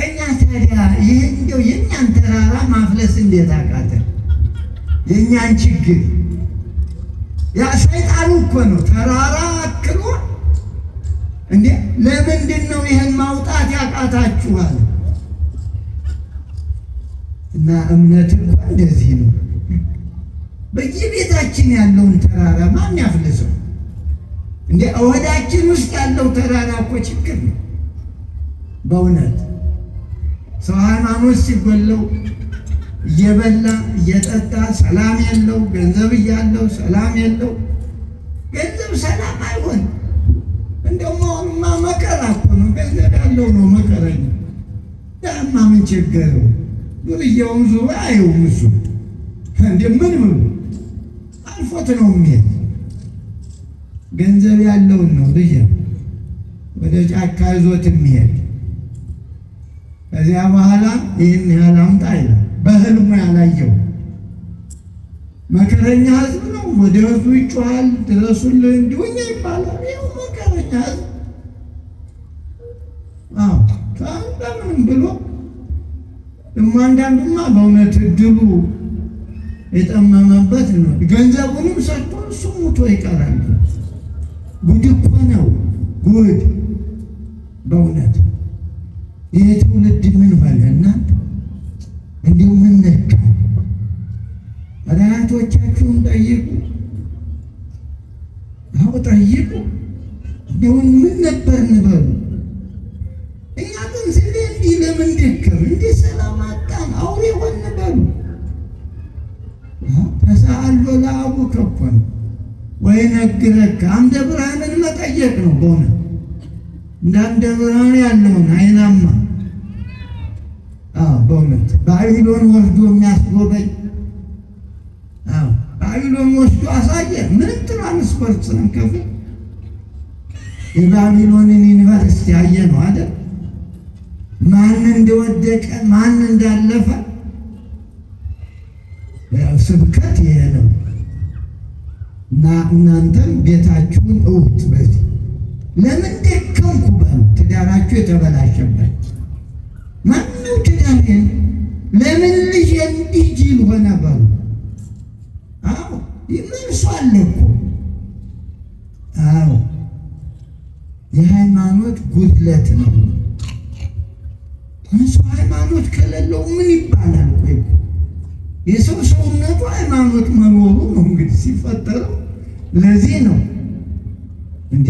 እኛ ታዲያ ይህ እንደው የእኛን ተራራ ማፍለስ እንዴት አቃተን? የእኛን ችግር ያ ሰይጣኑ እኮ ነው ተራራ አክሎ። እንዴ ለምንድን ነው ይህን ማውጣት ያቃታችኋል? እና እምነት እኮ እንደዚህ ነው። በየቤታችን ያለውን ተራራ ማን ያፍልሰው? እንዴ ወዳችን ውስጥ ያለው ተራራ እኮ ችግር ነው በእውነት። ሰው ሃይማኖት ሲጎለው እየበላ እየጠጣ ሰላም የለው፣ ገንዘብ እያለው ሰላም የለው። ገንዘብ ሰላም አይሆን። እንደውም አሁንማ መከራ እኮ ነው። ገንዘብ ያለው ነው መከረኛ። ዳማ ምን ቸገረው? ዱርዬውም ዙሮ አየውም እሱ እንደ ምን ብሎ አልፎት ነው የሚሄድ። ገንዘብ ያለውን ነው ልጅ ወደ ጫካ ይዞት የሚሄድ። ከዚያ በኋላ ይህን ያህል አምጣ ይላል። በህልሙ ያላየው መከረኛ ህዝብ ነው። ወደ ህዝቡ ይጮሃል፣ ድረሱልን እንዲሁኛ ይባላል። ይኸው መከረኛ ህዝብ ከምንም ብሎ ደግሞ አንዳንዱማ በእውነት እድሉ የጠመመበት ነው። ገንዘቡንም ሰጥቶ እሱ ሙቶ ይቀራል። ጉድ እኮ ነው ጉድ በእውነት። ይህ ትውልድ ምን ሆነ እናንተ? እንዲሁ ምን ነካ? አያቶቻችሁን ጠይቁ። አዎ ጠይቁ። እንደውን ምን ነበር እንበሉ። እኛ ግን ስለ እንዲህ ለምን ደከም እንዲህ ሰላም አጣን አውሬ ሆን በሉ። ተሳአሎ ለአቡከ እኮ ነው ወይነግረከ አምደ ብርሃንን መጠየቅ ነው። በሆነ እንደ አምደ ብርሃን ያለውን አይናማ በእውነት ባቢሎን ወስዶ የሚያስጎበኝ ባቢሎን ወስዶ አሳየ። ምንም ትራንስፖርት ስንከፍል የባቢሎንን ዩኒቨርሲቲ አየ ነው አይደል? ማን እንደወደቀ ማን እንዳለፈ። ስብከት ይሄ ነው እና እናንተም ቤታችሁን እውት በዚህ ለምን ደከምኩ በሉ። ትዳራችሁ የተበላሸበት ማነው? ትዳሬን ለምን ልጅ እንዲህ ጅል ሆነ በሉ። ይመልሷል እኮ የሃይማኖት ጉድለት ነው። እሱ ሃይማኖት ከሌለው ምን ይባላል? ቆይ የሰው ሰውነቱ ሃይማኖት መኖሩ ነው እንግዲህ ሲፈጠረው። ለዚህ ነው እንዴ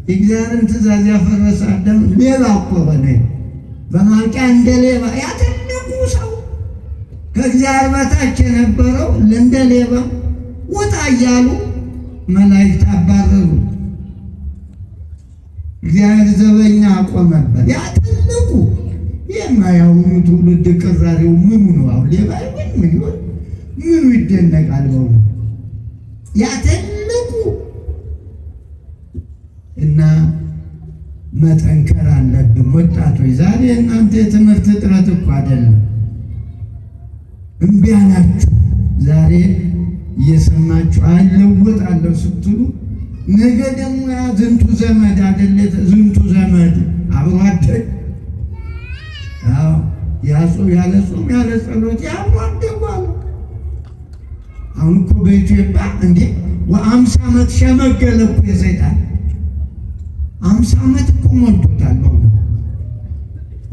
እግዚአብሔርን ትእዛዝ ያፈረሰ አዳም ሌባ እኮ ሆነ። በማንቂያ እንደ ሌባ ያተነቁ ሰው ከእግዚአብሔር በታች የነበረው እንደ ሌባ ወጣ እያሉ መላእክት አባረሩ። እግዚአብሔር ዘበኛ አቆመበት። ያተነቁ የማያውኑ ትውልድ ቅራሬው ምኑ ነው? አሁን ሌባ ይሆን ምን ይሆን? ምኑ ይደነቃል? በሆነ ያተነቁ እና መጠንከር አለብን ወጣቶች። ዛሬ እናንተ የትምህርት እጥረት እኮ አይደለም፣ እምቢ አላችሁ። ዛሬ እየሰማችሁ አለወጣለሁ ስትሉ ነገ ደግሞ ያ ዝንቱ ዘመድ አይደለ? ዝንቱ ዘመድ አብሮ አደግ ያለ ጾም ያለ ጸሎት ያብሮ አደጉ አሉ። አሁን እኮ በኢትዮጵያ እንዴ ወ50 ዓመት ሸመገለ እኮ የሰይጣን 50 ዓመት እኮ ሞልቶታል።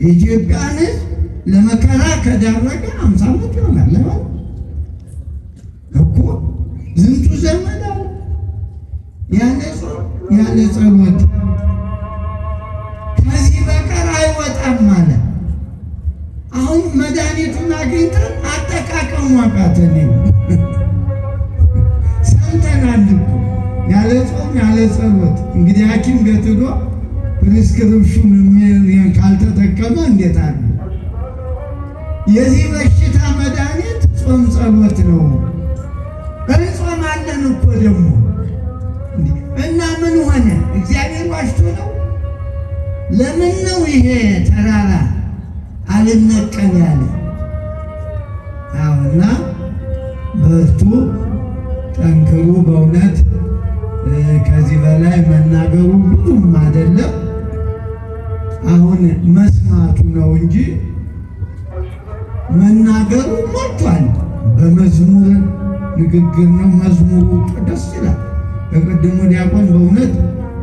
የኢትዮጵያን ሕዝብ ለመከራ ከዳረገ 50 ዓመት ይሆናል እኮ። ዝንቱ ዘመን ያለ ጾም ያለ ጸሎት ከዚህ በቀር አይወጣም ማለት። አሁን መድኃኒቱን አግኝተን አጠቃቀሙ አቃተን። ሰምተናል እኮ ያለ ጾም ያለ ጸሎት። እንግዲህ ሐኪም ገትዶ ፕሪስክሪፕሽን ካልተጠቀመ እንዴት አለ? የዚህ በሽታ መድኃኒት ጾም ጸሎት ነው። እንጾማለን እኮ ደግሞ እና ምን ሆነ? እግዚአብሔር ዋሽቶ ነው? ለምን ነው ይሄ ተራራ አልነቀል ያለ? እና በርቱ፣ ጠንክሩ። በእውነት ከዚህ በላይ መናገሩ ብዙም አይደለም። አሁን መስማቱ ነው እንጂ መናገሩ ሞልቷል። በመዝሙር ንግግር ነው። መዝሙሩ ደስ ይላል። በቅድሙ ዲያቆን በእውነት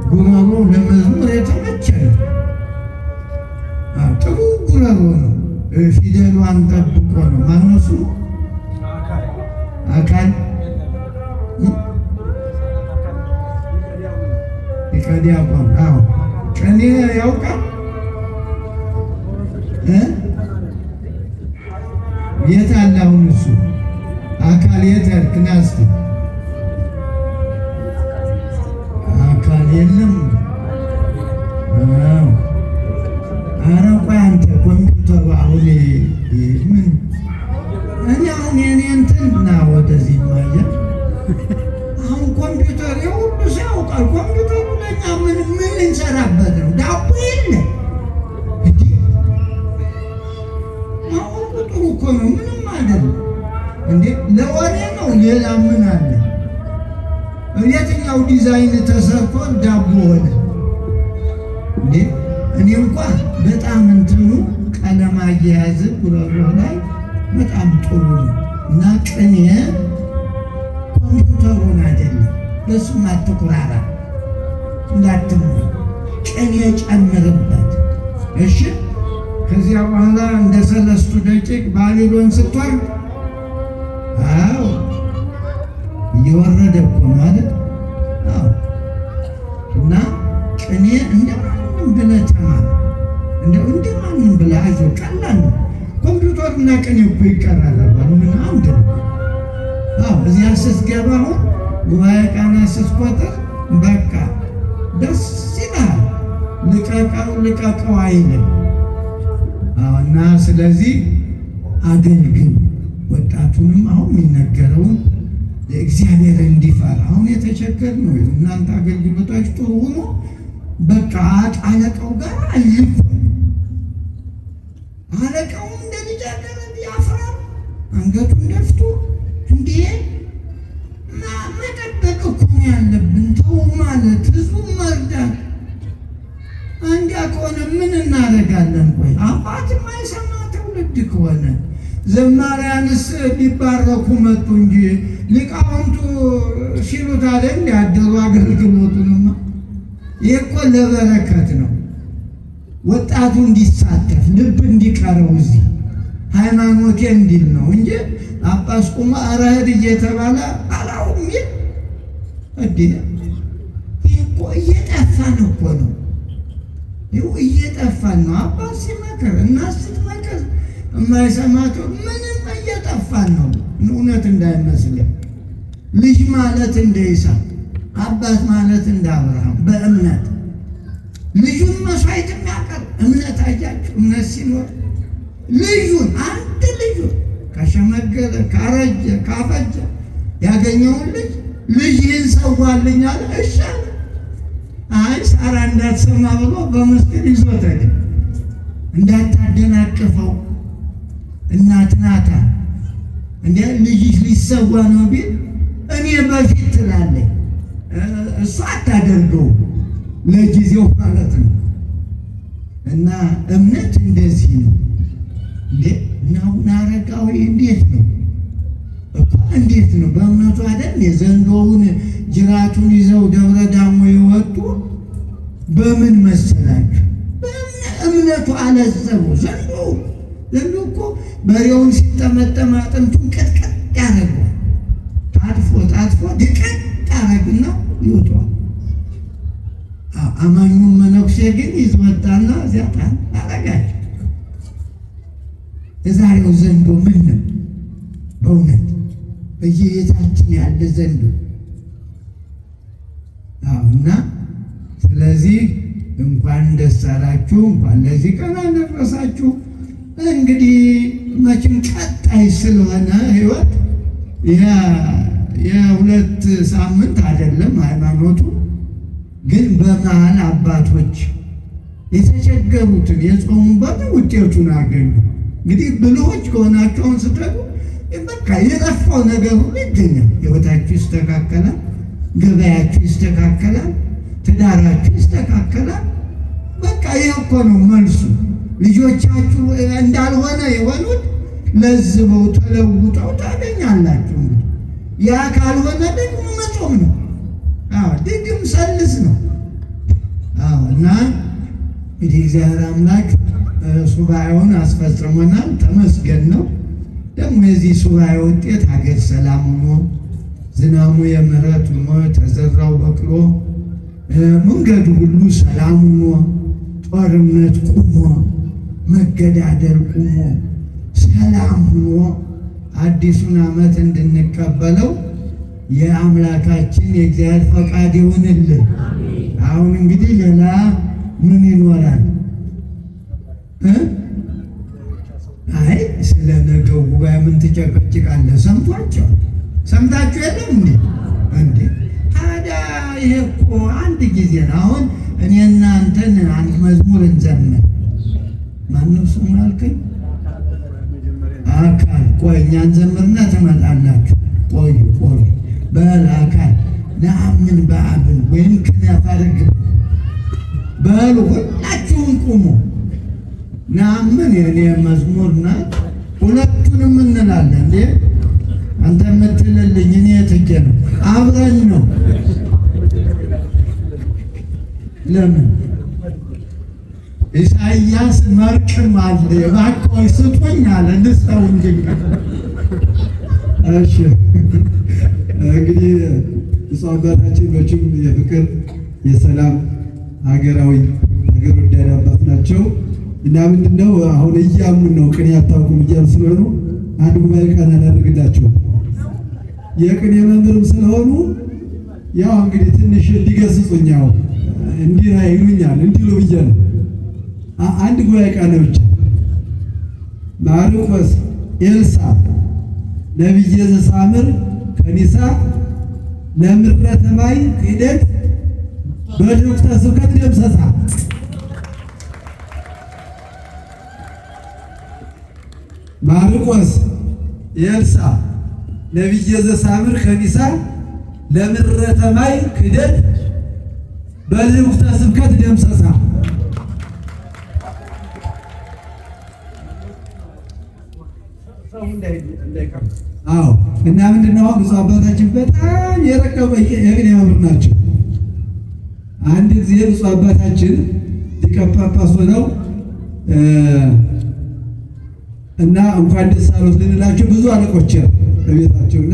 ጉሮሮ ለመዝሙር የተመቸ ነው። ጥሩ ጉሮሮ ነው። ፊደሏን ጠብቆ ነው። ማነሱ አካል ዲያቆን ቅኔ ያውቃል። የት አለ አሁን እሱ? አካል የት ያልክና እስኪ አካል የለም። ኧረ ቆይ አንተ ኮምፒውተሩ አሁን ምን እኔ አሁን የኔ እንትን ና ወደዚህ ማየ አሁን ኮምፒውተር የሁሉ ሰው ያውቃል። ኮምፒውተሩ ለኛ ምን እንሰራበት ነው? ዳቦ የለ አሁን ቁጥሩ እኮ ነው። ምንም አይደለም እንዴ ለወሬ ነው። ሌላ ምን አለ? የትኛው ዲዛይን ተሰርቶ ዳቦ ሆነ እንዴ? እኔ እንኳን በጣም እንትኑ ቀለም አያያዝ ጉሮሮ ላይ በጣም ጥሩ ነው እና ቅኔ ኮምፒውተሩን አይደለም ለሱም አትኩራራ እንዳትሙ ቅኔ ጨምርበት። እሺ ከዚያ በኋላ እንደ 3 ደቂቅ ባቢሎን ስትወርድ እየወረደ እኮ ማለት እና ይቀራረባሉ። ምን አንድ ነው። እዚያ ስትገባ አሁን ጉባኤ ቃና ስትቆጥር በቃ ደስ ይላል። ልቀቀው አይልም። እና ስለዚህ አገልግል። ወጣቱንም አሁን የሚነገረውን እግዚአብሔር እንዲፈራ አሁን የተቸገር ነው። እናንተ አገልግሎታችሁ ጥሩ ሆኖ በቃ አለቃው ጋር አልፏል። አለቃው እንደ ልጃገረድ ያፍራል። አንገቱን ደፍቶ እንዴ መጠበቅ እኮ ነው ያለብን። ተው ማለት ህዝቡን መርዳት። እንዲያ ከሆነ ምን እናደርጋለን? ቆይ አባት የማይሰማ ትውልድ ከሆነ ዘማሪያንስ ሊባረኩ መጡ እንጂ ሊቃውንቱ ሲሉት አይደል ያደሩ አገልግሎቱንማ። ይህ እኮ ለበረከት ነው። ወጣቱ እንዲሳተፍ ልብ እንዲቀረው እዚህ ሃይማኖቴ እንዲል ነው እንጂ አባስ ቁማ አራህድ እየተባለ አላውም ይል እንዴ። ይህ እኮ እየጠፋን እኮ ነው። ይኸው እየጠፋን ነው። አባስ ሲመክር እናት ስትመክር የማይሰማት ምንም እየጠፋን ነው። እውነት እንዳይመስልህ። ልጅ ማለት እንደ ይስሐቅ፣ አባት ማለት እንደ አብርሃም በእምነት ልጁን መስዋዕት የሚያቀርብ እምነት። አያችሁ፣ እምነት ሲኖር ልጁን አንድ ልጁን ከሸመገለ ካረጀ ካፈጀ ያገኘውን ልጅህን ሰዋልኝ አለ። እሺ አለ። አይ ሳራ እንዳትሰማ ብሎ በምስጢር ይዞት ሄደ። እንዳታደናቅፈው እናት ናታ እንዴ ልጅሽ ሊሰዋ ነው ቢል እኔ በፊት ትላለች። እሷ አታደርገው ለጊዜው ማለት ነው። እና እምነት እንደዚህ ነው እንዴ። አሁን አረጋዊ እንዴት ነው እኮ እንዴት ነው በእምነቱ አይደል የዘንዶውን ጅራቱን ይዘው ደብረ ዳሞ የወጡ በምን መሰላችሁ? እምነቱ አለዘበው። ዘንዶ እኮ በሬውን ሲጠመጠም አጥንቱን ቅጥቅጥ ያደርገዋል። ታጥፎ ድቅቅ ያደርግና ይወጣዋል። አማኙን መነኩሴ ግን ይዝወጣና እዚያ ጣል አረጋቸው። የዛሬው ዘንዶ ምን ነው? በእውነት በየቤታችን ያለ ዘንዶ። እና ስለዚህ እንኳን ደስ አላችሁ፣ እንኳን ለዚህ ቀን አደረሳችሁ። እንግዲህ መቼም ቀጣይ ስለሆነ ሕይወት የሁለት ሳምንት አይደለም ሃይማኖቱ። ግን በመሀል አባቶች የተቸገሩትን የጾሙበት ውጤቱን አገኙ። እንግዲህ ብልሆች ከሆናቸውን ስትረዱ በቃ የጠፋው ነገር ሁሉ ይገኛል። ሕይወታችሁ ይስተካከላል፣ ገበያችሁ ይስተካከላል፣ ትዳራችሁ ይስተካከላል። በቃ ይህ እኮ ነው መልሱ። ልጆቻችሁ እንዳልሆነ የሆኑት ለዝበው ተለውጠው ታገኛላችሁ። ያ ካልሆነ ደግሞ መጾም ነው። ድግም ሰልስ ነው። እና እንግዲህ እግዚአብሔር አምላክ ሱባኤውን አስፈጽሞናል። ተመስገን ነው። ደግሞ የዚህ ሱባኤ ውጤት ሀገር ሰላም ሆኖ ዝናሙ የምሕረት ሆኖ ተዘራው በቅሎ መንገዱ ሁሉ ሰላም ሆኖ ጦርነት ቁሞ መገዳደል ቁሞ ሰላም ሆኖ አዲሱን ዓመት እንድንቀበለው የአምላካችን የእግዚአብሔር ፈቃድ ይሁንልን። አሁን እንግዲህ ሌላ ምን ይኖራል? አይ ስለ ነገው ጉባኤ ምን ትጨቀጭቃለህ? ሰምታችሁ የለም እንዴ? ታዲያ ይሄ እኮ አንድ ጊዜ ነው። አሁን እኔ እናንተን አንድ መዝሙር እንዘምር። ማነው ስሙ አልከኝ? አካል ቆይ እኛን ዘምርና ትመጣላችሁ። ቆዩ በል አካል ነአምን በአብን ወይም ክነፈርግ በሉ ሁላችሁም ቁሙ። ነአምን የኔ መዝሙር ናት። ሁለቱንም እንላለን እንዴ አንተ የምትልልኝ እኔ ትቼ ነው። አብረን ነው። ለምን ኢሳይያስ መርቅም አለ እባክህ ስጡኝ አለ ልስጠው እንጂ። እሺ እንግዲህ ብፁዕ አባታችን መቼም የፍቅር የሰላም ሀገር ወዳድ አባት ናቸው እና ምንድነው አሁን እያሙን ነው ቅኔ አታውቁም እያሉ ስለሆኑ አንድ ጉባኤ ቃል አላደርግላቸው የቅኔ መምህርም ስለሆኑ ያው እንግዲህ ትንሽ እንዲገስጹኝ ያው እንዲህ ይሉኛል እንዲሉ ብዬ ነው። አንድ ጉባኤ ቃል ብቻ ማርቆስ ኤልሳ ነቢየ ዘሳምር ከኒሳ ለምረተ ማይ ክህደት በዶክተር ስብከት ደምሰሳ ማርቆስ ኤልሳ ነቢየ ዘሳምር ከኒሳ ለምረተ ማይ ክህደት በዶክተር ስብከት ደምሰሳ። አዎ እና ምንድነው ብፁዕ አባታችን በጣም የረቀቀ የቅኔ መምህር ናቸው። አንድ ጊዜ ብፁዕ አባታችን ሊቀ ጳጳስ ሆነው እና እንኳን ደስ አሎት ልንላቸው ብዙ አለቆች በቤታቸውና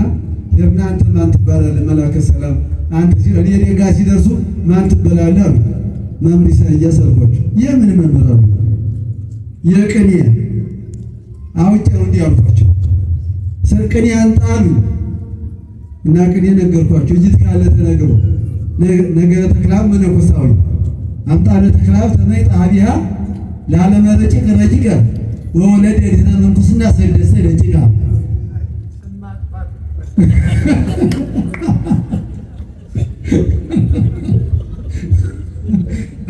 የእናንተ ማን ትባላለህ? መላከ ሰላም አንተ ሲል እኔ ጋ ሲደርሱ ማን ትባላለህ አሉ። መምህር ኢሳይያስ አልኳቸው። የምን መምህር አሉ? የቅኔ አውቄ ነው እንዲህ አልኳቸው። ቅኔ አንጣሉ እና ቅኔ ነገርኳቸው። እጅት ካለ ተነግሮ ነገረ ተክላብ መነኮሳዊ አምጣነ ተክላብ ተመይጣ ቢሃ ላለመረጭ ረጅቀ ወወለደ ድህረ መንኩስና ሰደሰ ደቂቃ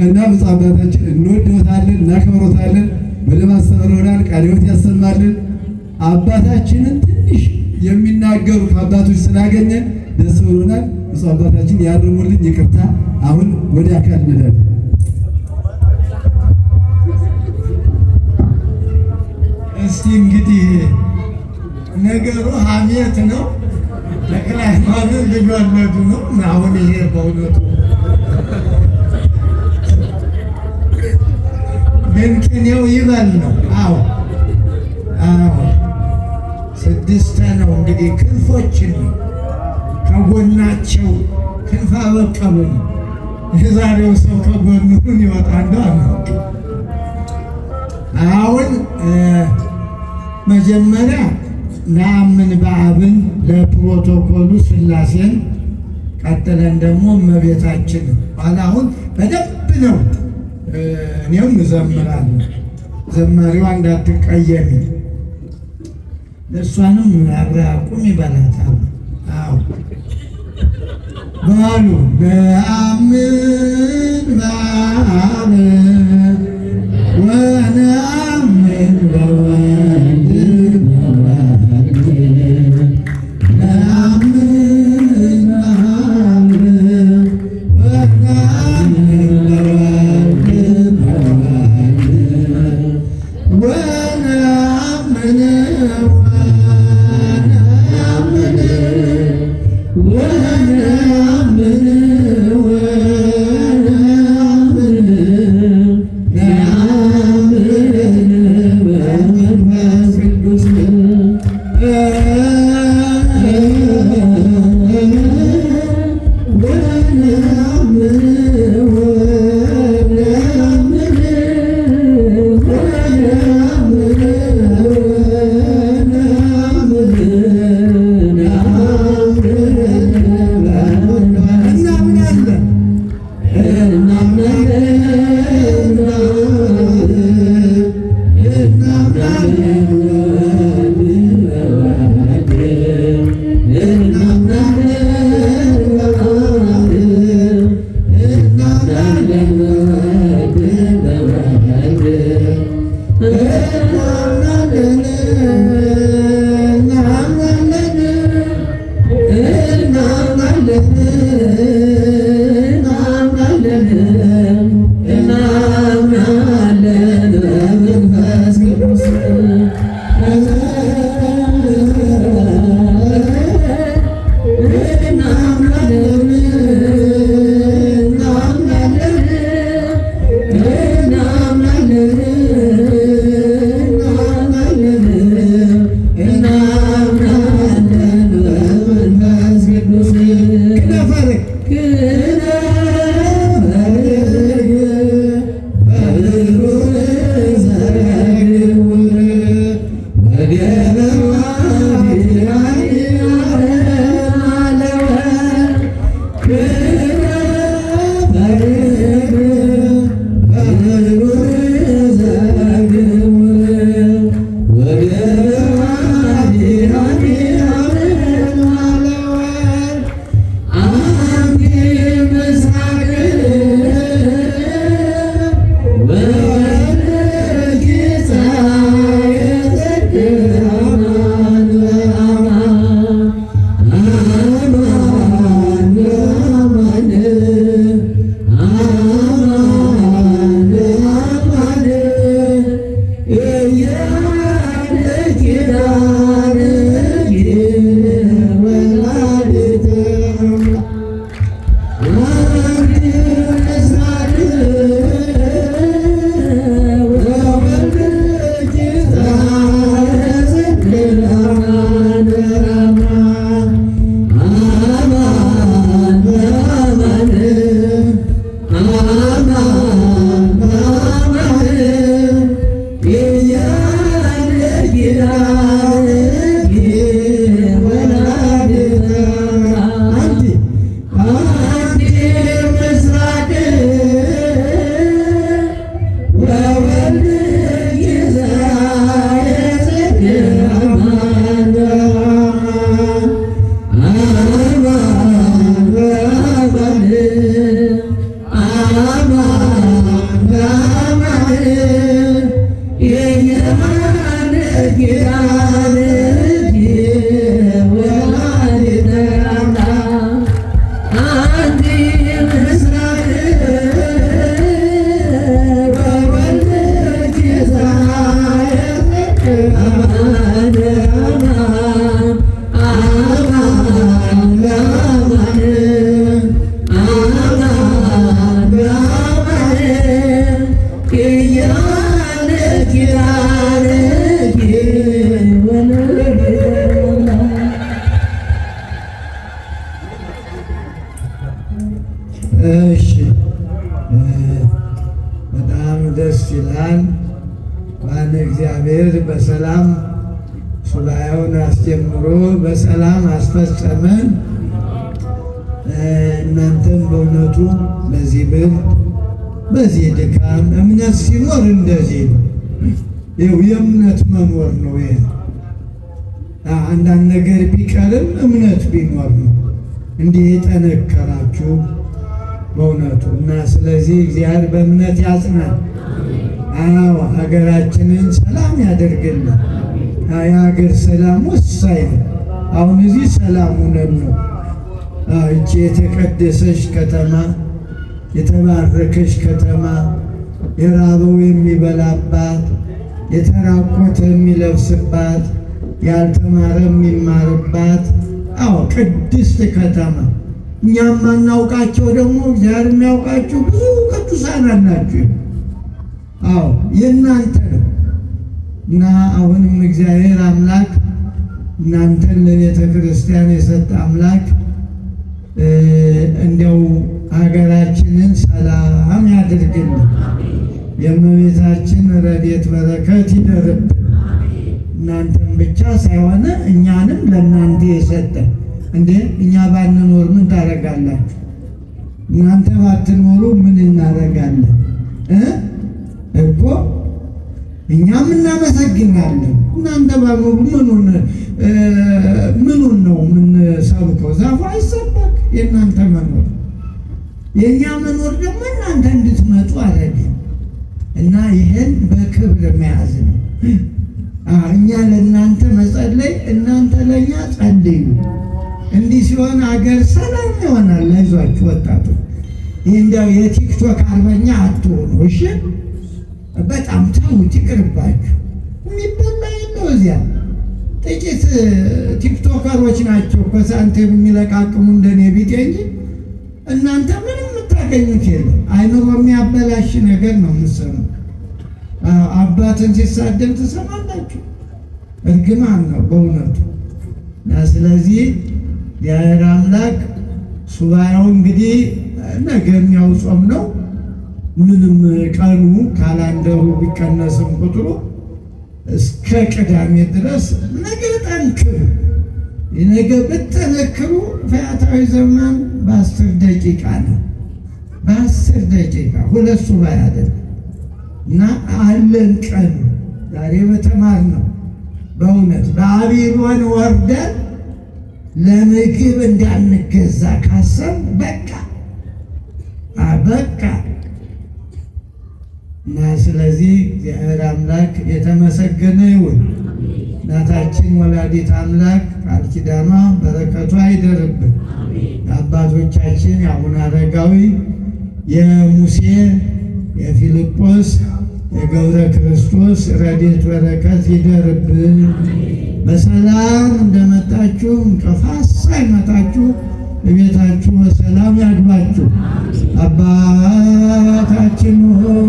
እና ብፁዕ አባታችን እንወድዎታለን፣ እናከብሮታለን። በደንብ አስተምረውናል። ቃለ ሕይወት ያሰማልን። አባታችንን ትንሽ የሚናገሩ ከአባቶች ስላገኘን ደስ ብሎናል። ብፁዕ አባታችን ያርሙልኝ፣ ይቅርታ። አሁን ወደ አካል እንሄዳለን። እስቲ እንግዲህ ነገሩ ሀሜት ነው፣ ተክለ ሃይማኖት ልጇነቱ ነው። አሁን ይሄ በእውነቱ ግን ቅኔው ይበል ነው። አዎ አዎ ስድስት ነው እንግዲህ ክንፎችን ከጎናቸው ክንፍ አበቀሉ። የዛሬው ሰው ከጎኑ ይወጣ እንደው አሁን መጀመሪያ ነአምን በአብን ለፕሮቶኮሉ ሥላሴን ቀጥለን ደግሞ እመቤታችን ኋላ አሁን በደንብ ነው እኔም እዘምራለሁ። ዘማሪዋ እንዳትቀየሚ እሷንም አብራቁም ይበላታል። አዎ ባሉ ነአምን በአብ ወነአምን በወልድ ነአምን በአብ ወነአምን በወልድ ወነአምን ወነአምን በሰላም ሱባኤውን አስጀምሮ በሰላም አስፈጸመን። እናንተም በእውነቱ በዚህ ብርድ በዚህ ድካም እምነት ሲኖር እንደዚህ ነው። የእምነት መኖር ነው። ይሄ አንዳንድ ነገር ቢቀርም እምነት ቢኖር ነው እንዲህ የጠነከራችሁ በእውነቱ እና ስለዚህ እግዚአብሔር በእምነት ያጽናል። አዎ ሀገራችንን ሰላም ያደርግልን። የሀገር ሰላም ወሳኝ ነው። አሁን እዚህ ሰላም ሆነን ነው እቺ የተቀደሰች ከተማ የተባረከች ከተማ የራበው የሚበላባት የተራቆተ የሚለብስባት ያልተማረ የሚማርባት ቅድስት ከተማ እኛም ማናውቃቸው ደግሞ እግዚአብሔር የሚያውቃቸው ብዙ ቅዱሳን አላችሁ። የእናንተ ነው እና አሁንም እግዚአብሔር አምላክ እናንተን ለቤተ ክርስቲያን የሰጠ አምላክ እንዲያው ሀገራችንን ሰላም ያድርግልን። የእመቤታችን ረድኤት በረከት ይደርብን። እናንተም ብቻ ሳይሆን እኛንም ለእናንተ የሰጠ እኛ ባንኖር ምን ታደርጋላችሁ? እናንተ ባትኖሩ ምን እናደርጋለን እኮ? እኛም እናመሰግናለን። እናንተ ባትኖሩ ምኑን ነው የምንሰብከው? ዛፉ አይሰበክ። የእናንተ መኖር የእኛ መኖር ደግሞ እናንተ እንድትመጡ አረግ እና ይህን በክብር መያዝ ነው። እኛ ለእናንተ መጸለይ፣ እናንተ ለእኛ ጸልዩ። እንዲህ ሲሆን አገር ሰላም ይሆናል። አይዟችሁ ወጣቶች፣ ይህ እንዲያው የቲክቶክ አርበኛ አትሆኑ እሺ። በጣም ተውት፣ ይቅርባችሁ። የሚበላ የለው እዚያ ጥቂት ቲክቶከሮች ናቸው ከሳንቲም የሚለቃቅሙ እንደኔ ቢጤ እንጂ እናንተ ምንም የምታገኙት የለም። አይምሮ የሚያበላሽ ነገር ነው የምትሰማው። አባትን ሲሳደብ ትሰማላችሁ። እርግማን ነው በእውነቱ። እና ስለዚህ የአየር አምላክ ሱባኤው እንግዲህ ነገ የሚያው ጾም ነው። ምንም ቀኑ ካላንደሩ ቢቀነስም ቁጥሩ እስከ ቅዳሜ ድረስ ነገ ጠንክሩ። ነገ ብትጠነክሩ ፈያታዊ ዘመን በ10 ደቂቃ ነው። በ10 ደቂቃ 2 ሱባኤ አይደለም እና አለን ቀን ዛሬ በተማርነው በእውነት ባቢሎን ወርደን ለምግብ እንዳንገዛ ካሰብ በቃ እና ስለዚህ እግዚአብሔር አምላክ የተመሰገነ ይሁን። እናታችን ወላዲት አምላክ ቃል ኪዳኗ በረከቷ ይደርብን። የአባቶቻችን የአቡነ አረጋዊ የሙሴ የፊልጶስ የገብረ ክርስቶስ ረድኤት በረከት ይደርብን። በሰላም እንደመጣችሁ እንቅፋት ሳይመታችሁ በቤታችሁ በሰላም ያግባችሁ። አባታችን ሆይ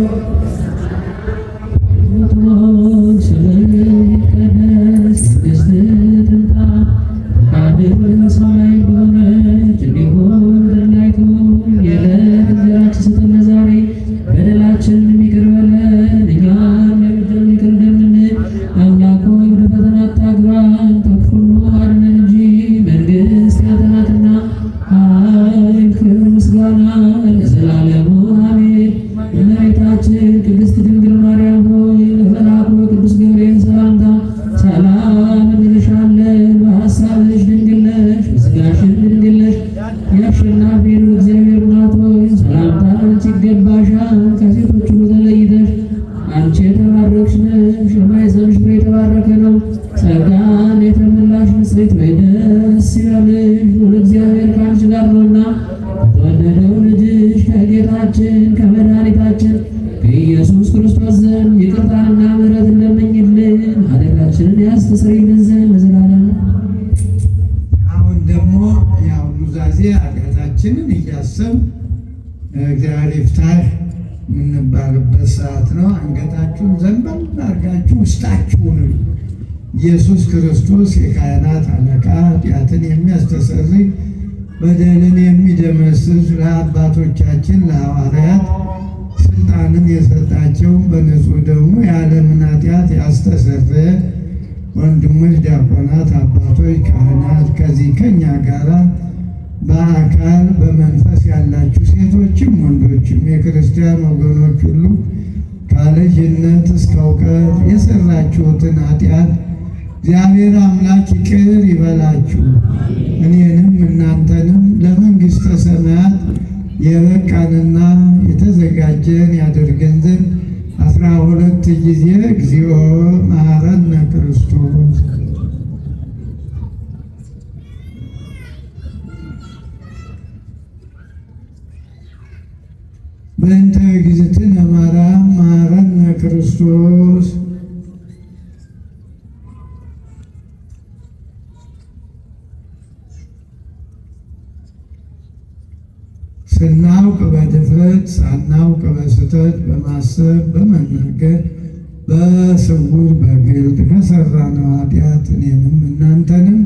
ከመድኃኒታችን ከኢየሱስ ክርስቶስ ዘንድ ይቅርታንና ምሕረትን ለምኝልን ኃጢአታችንን ያስተሰርይልን ዘንድ ለዘላለም። አሁን ደግሞ ያው ኑዛዜ ኃጢአታችንን እያሰብን እግዚአብሔር ይፍታህ የምንባልበት ሰዓት ነው። አንገታችሁን ዘንበል አድርጋችሁ ውስጣችሁን ኢየሱስ ክርስቶስ የካህናት አለቃ ኃጢአትን የሚያስተሰርይ በደልን የሚደመስስ ለአባቶቻችን ለሐዋርያት ስልጣንን የሰጣቸው በንጹሕ ደሙ የዓለምን ኃጢአት ያስተሰረየ ወንድሞች ዲያቆናት፣ አባቶች ካህናት፣ ከዚህ ከኛ ጋራ በአካል በመንፈስ ያላችሁ ሴቶችም ወንዶችም የክርስቲያን ወገኖች ሁሉ ከልጅነት እስከ እውቀት የሰራችሁትን ኃጢአት እግዚአብሔር አምላክ ይቅር ይበላችሁ፣ እኔንም እናንተንም ለመንግሥተ ሰማያት የበቃንና የተዘጋጀን ያደርገን ዘንድ 12 ጊዜ እግዚኦ መሐረነ ክርስቶስ። በእንተ እግዝእትነ ማርያም መሐረነ ክርስቶስ። ስናውቅ በድፍረት ሳናውቅ በስተት በማሰብ በመናገር በስውር በግልጥ ከሰራነው ኃጢአት እኔንም እናንተንም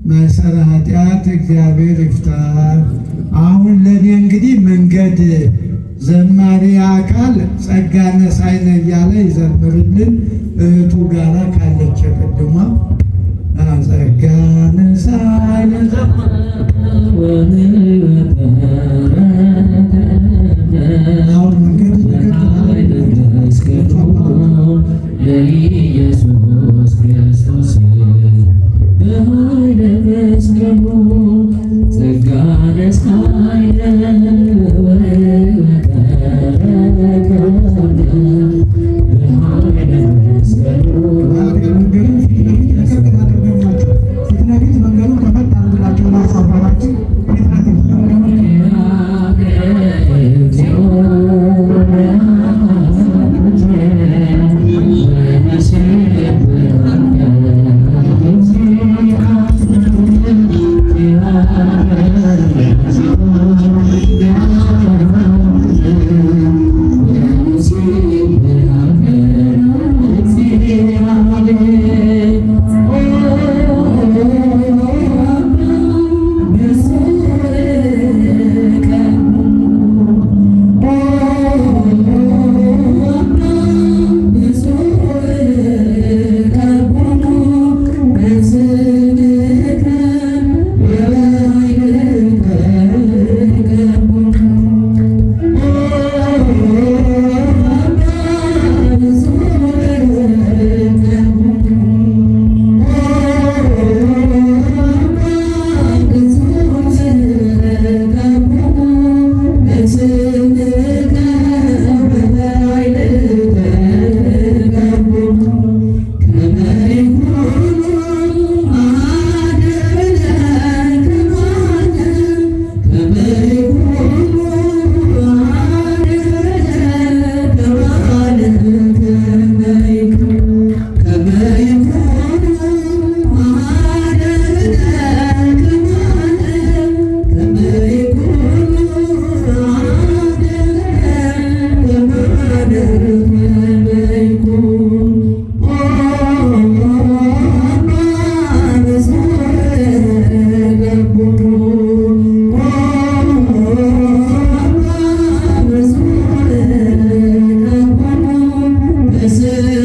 ማይሰራ ኃጢአት እግዚአብሔር ይፍታ። አሁን ለእኔ እንግዲህ መንገድ ዘማሪ አካል ጸጋ ነሳይነ እያለ ይዘምርልን እህቱ ጋራ ካለች ቅድሟ ጸጋ ነሳይነ አሁን መንገድ ለኢየሱስ ክርስቶስ በኃይለ መስቀሉ ጸጋ ነሳይነ Yes.